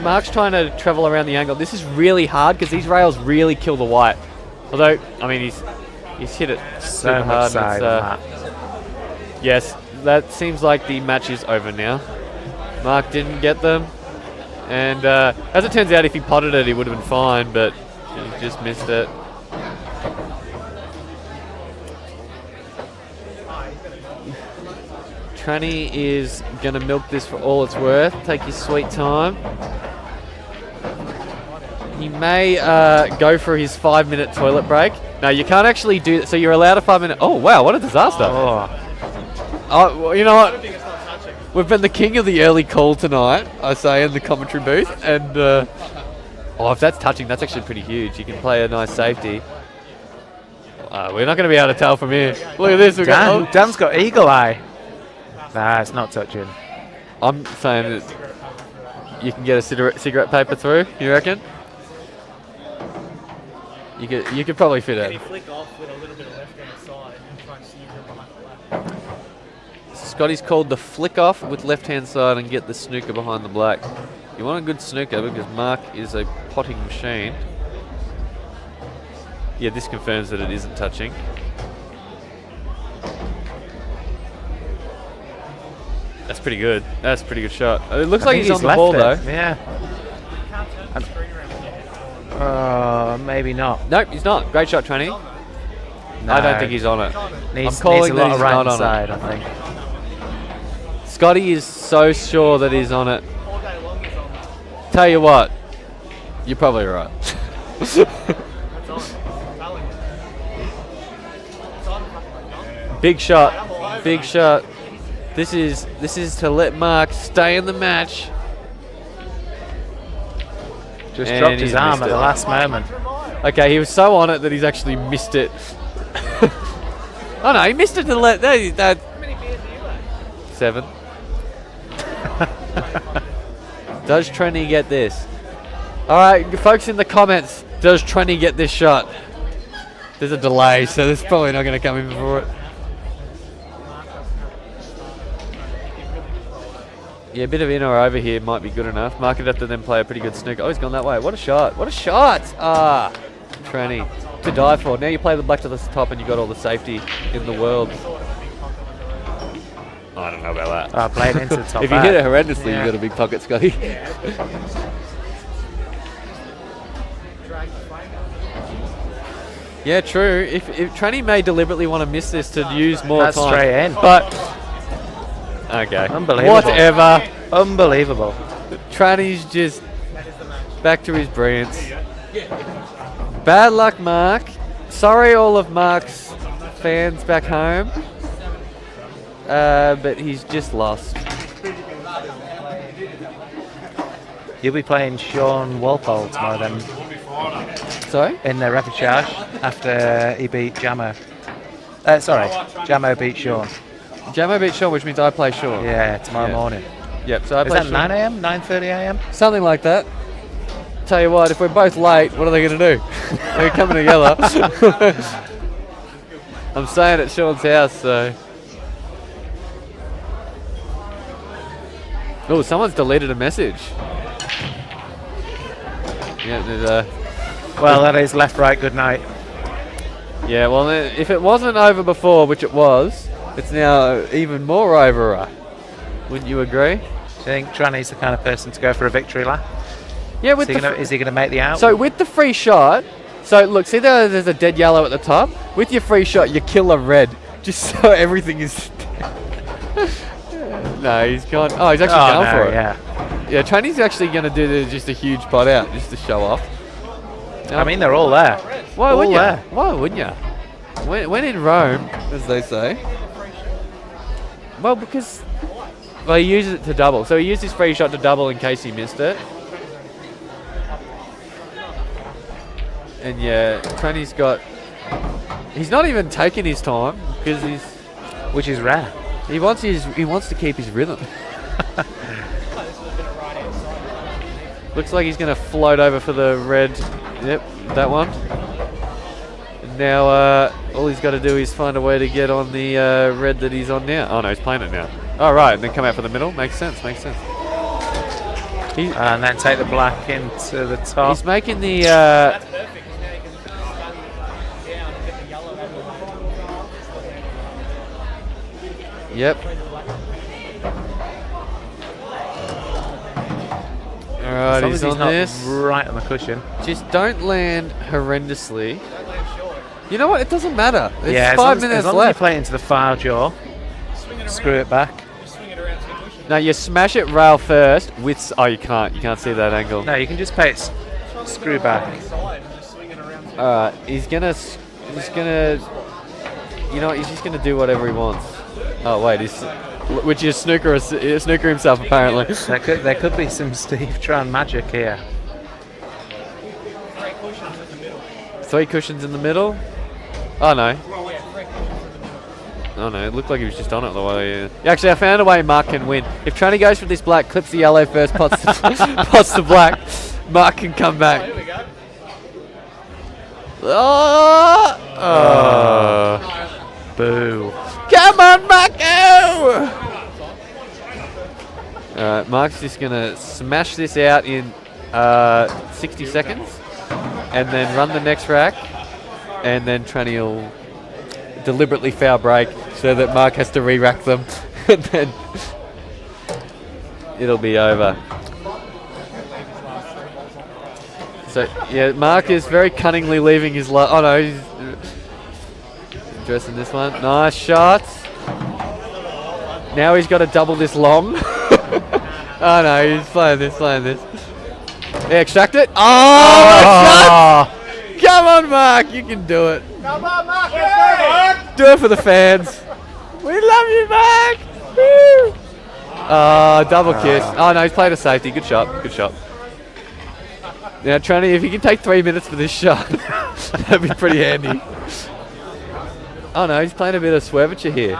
Speaker 3: Mark's trying to travel around the angle. This is really hard because these rails really kill the white. Although, I mean, he's hit it
Speaker 2: So
Speaker 3: super
Speaker 2: much
Speaker 3: hard.
Speaker 2: side
Speaker 3: and
Speaker 2: on that.
Speaker 3: yes, that seems like the match is over now. Mark didn't get them, and as it turns out, if he potted it, he would have been fine, but he just missed it. Tranny is going to milk this for all it's worth. Take your sweet time. He may go for his 5-minute toilet break. No, you can't actually do that. So you're allowed a 5-minute... Oh, wow, what a disaster. Oh, well, you know what? We've been the king of the early call tonight, I say, in the commentary booth. And, oh, if that's touching, that's actually pretty huge. You can play a nice safety. We're not going to be able to tell from here. Look at this.
Speaker 2: Dan's got eagle eye. Nah, it's not touching.
Speaker 3: I'm saying that you can get a cigarette paper through, you reckon? You could probably fit it.
Speaker 4: Flick off with a little bit of left hand side and try and snooker behind the black.
Speaker 3: Scotty's called the flick off with left hand side and get the snooker behind the black. You want a good snooker because Mark is a potting machine. Yeah, this confirms that it isn't touching. That's pretty good. That's a pretty good shot. It looks like he's on the
Speaker 2: left
Speaker 3: ball
Speaker 2: it.
Speaker 3: though.
Speaker 2: Yeah. Maybe not.
Speaker 3: Nope, he's not. Great shot, Tranny.
Speaker 2: No.
Speaker 3: I don't think he's on it.
Speaker 2: Needs,
Speaker 3: I'm calling
Speaker 2: needs a
Speaker 3: that
Speaker 2: lot
Speaker 3: he's
Speaker 2: of right
Speaker 3: not on
Speaker 2: side, I think.
Speaker 3: Scotty is so sure that he's on it. Tell you what, you're probably right. Big shot. Big shot. This is to let Mark stay in the match.
Speaker 2: Just
Speaker 3: And
Speaker 2: dropped his
Speaker 3: he's
Speaker 2: arm
Speaker 3: missed
Speaker 2: at
Speaker 3: it.
Speaker 2: the last moment.
Speaker 3: Okay, he was so on it that he's actually missed it. Oh no, he missed it to let that. 7. Does Trenny get this? Alright, folks in the comments, does Trenny get this shot? There's a delay, so this is probably not going to come in before it. Yeah, a bit of in or over here might be good enough. Mark would have to then play a pretty good snooker. Oh, he's gone that way. What a shot. What a shot. Ah, Tranny. To die for. Now you play the black to the top and you got all the safety in the world. I don't know about that.
Speaker 2: Played into the top.
Speaker 3: If you hit it horrendously,
Speaker 2: Yeah.
Speaker 3: you got a big pocket, Scotty. Yeah, true. If Tranny may deliberately want to miss this to use more
Speaker 2: That's
Speaker 3: time.
Speaker 2: straight in.
Speaker 3: But okay.
Speaker 2: Unbelievable.
Speaker 3: Whatever.
Speaker 2: Unbelievable.
Speaker 3: Tranny's just back to his brilliance. Bad luck, Mark. Sorry, all of Mark's fans back home. But he's just lost.
Speaker 2: You'll be playing Sean Walpole tomorrow then
Speaker 3: Sorry?
Speaker 2: in the repechage after he beat Jamo. Jamo beat Sean.
Speaker 3: Jamo beat Sean, which means I play Sean.
Speaker 2: Yeah, tomorrow
Speaker 3: Yeah.
Speaker 2: morning.
Speaker 3: Yep, so I
Speaker 2: Is
Speaker 3: play
Speaker 2: that
Speaker 3: Sean.
Speaker 2: 9 a.m., 9:30 a.m.?
Speaker 3: Something like that. Tell you what, if we're both late, what are they going to do? They're coming together. I'm staying at Sean's house, so... Oh, someone's deleted a message. Yeah, there's
Speaker 2: Well, that is left, right, good night.
Speaker 3: yeah, well, if it wasn't over before, which it was, it's now even more over. Wouldn't you agree?
Speaker 2: Do you think Tranny's the kind of person to go for a victory lap?
Speaker 3: Yeah, with
Speaker 2: Is he going to make the out?
Speaker 3: So with the free shot, So look, see there's a dead yellow at the top. With your free shot, you kill a red, just so everything is. No, he's gone. Oh, he's actually going for it. Yeah, Tranny's actually going to do just a huge pot out, just to show off.
Speaker 2: I mean, they're all there.
Speaker 3: Why wouldn't you?
Speaker 2: there.
Speaker 3: Why wouldn't you? When in Rome, as they say. Well, because he uses it to double. So he used his free shot to double in case he missed it. And yeah, Tranny's got. He's not even taking his time because
Speaker 2: Which is rare.
Speaker 3: he wants to keep his rhythm. Looks like he's going to float over for the red. Yep, that one. And now all he's got to do is find a way to get on the red that he's on now. Oh no, he's playing it now. All right, and then come out for the middle. Makes sense.
Speaker 2: And then take the black into the top.
Speaker 3: He's making the. Yep. Alright, he's on
Speaker 2: not
Speaker 3: this.
Speaker 2: right on the cushion.
Speaker 3: Just don't land horrendously. You know what? It doesn't matter. It's
Speaker 2: Yeah,
Speaker 3: 5 minutes
Speaker 2: as long as you
Speaker 3: left.
Speaker 2: play into the file jaw, screw it back.
Speaker 3: No, you smash it rail first with. Oh, you can't. You can't see that angle.
Speaker 2: No, you can just play it screw back.
Speaker 3: Alright, he's gonna. You know what? He's just gonna do whatever he wants. Oh wait, which is snooker himself apparently.
Speaker 2: There could be some Steve Tran magic here.
Speaker 3: 3 cushions in the middle. Oh no. Oh no, it looked like he was just on it the way. Actually, I found a way Mark can win. If Tranny goes for this black, clips the yellow first, pots the black, Mark can come back. Oh!
Speaker 2: Boo.
Speaker 3: Come on, Marco! Alright, Mark's just going to smash this out in 60 seconds and then run the next rack, and then Tranny will deliberately foul break so that Mark has to re-rack them and then it'll be over. So, yeah, Mark is very cunningly leaving his oh no, he's addressing this one. Nice shots. Now he's got to double this long. Oh no, he's playing this. Yeah, extract it. Oh! Come on, Mark, you can do it.
Speaker 4: Come on, Mark!
Speaker 3: Do it for the fans. We love you, Mark. Woo! Double kiss. Oh no, he's played a safety. Good shot. Now, Tranny, if you can take 3 minutes for this shot, that'd be pretty handy. Oh no, he's playing a bit of swervature here.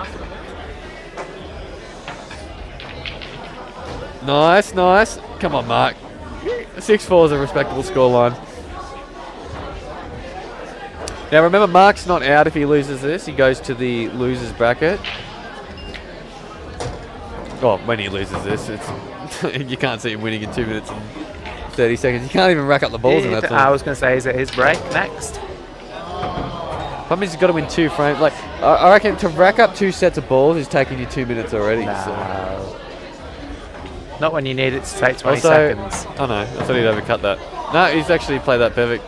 Speaker 3: Nice. Come on, Mark. 6-4 is a respectable scoreline. Now remember, Mark's not out if he loses this. He goes to the losers bracket. Oh, when he loses this, it's you can't see him winning in 2 minutes and 30 seconds. You can't even rack up the balls in that time.
Speaker 2: I was going to say, is it his break next?
Speaker 3: Problem is he's got to win 2 frames. Like, I reckon to rack up 2 sets of balls is taking you 2 minutes already.
Speaker 2: No.
Speaker 3: So.
Speaker 2: Not when you need it to take 20
Speaker 3: Also,
Speaker 2: seconds.
Speaker 3: Oh no, I thought he'd overcut that. No, he's actually played that perfect.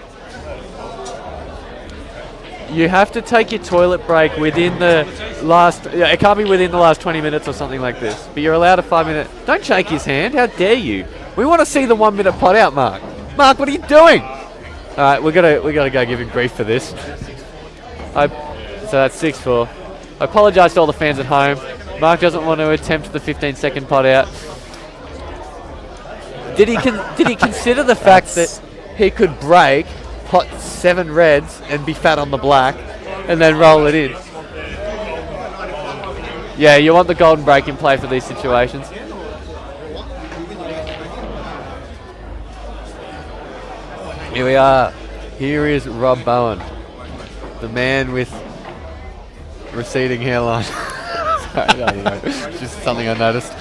Speaker 3: You have to take your toilet break within the last. Yeah, it can't be within the last 20 minutes or something like this. But you're allowed a 5-minute. Don't shake his hand. How dare you? We want to see the 1 minute pot out, Mark. Mark, what are you doing? All right, we gotta go give him grief for this. So that's 6-4. I apologise to all the fans at home. Mark doesn't want to attempt the 15-second pot out. Did he consider the fact that he could break, pot 7 reds and be fat on the black, and then roll it in? Yeah, you want the golden break in play for these situations. Here we are. Here is Rob Bowen, the man with receding hairline. Sorry, I don't know. It's just something I noticed.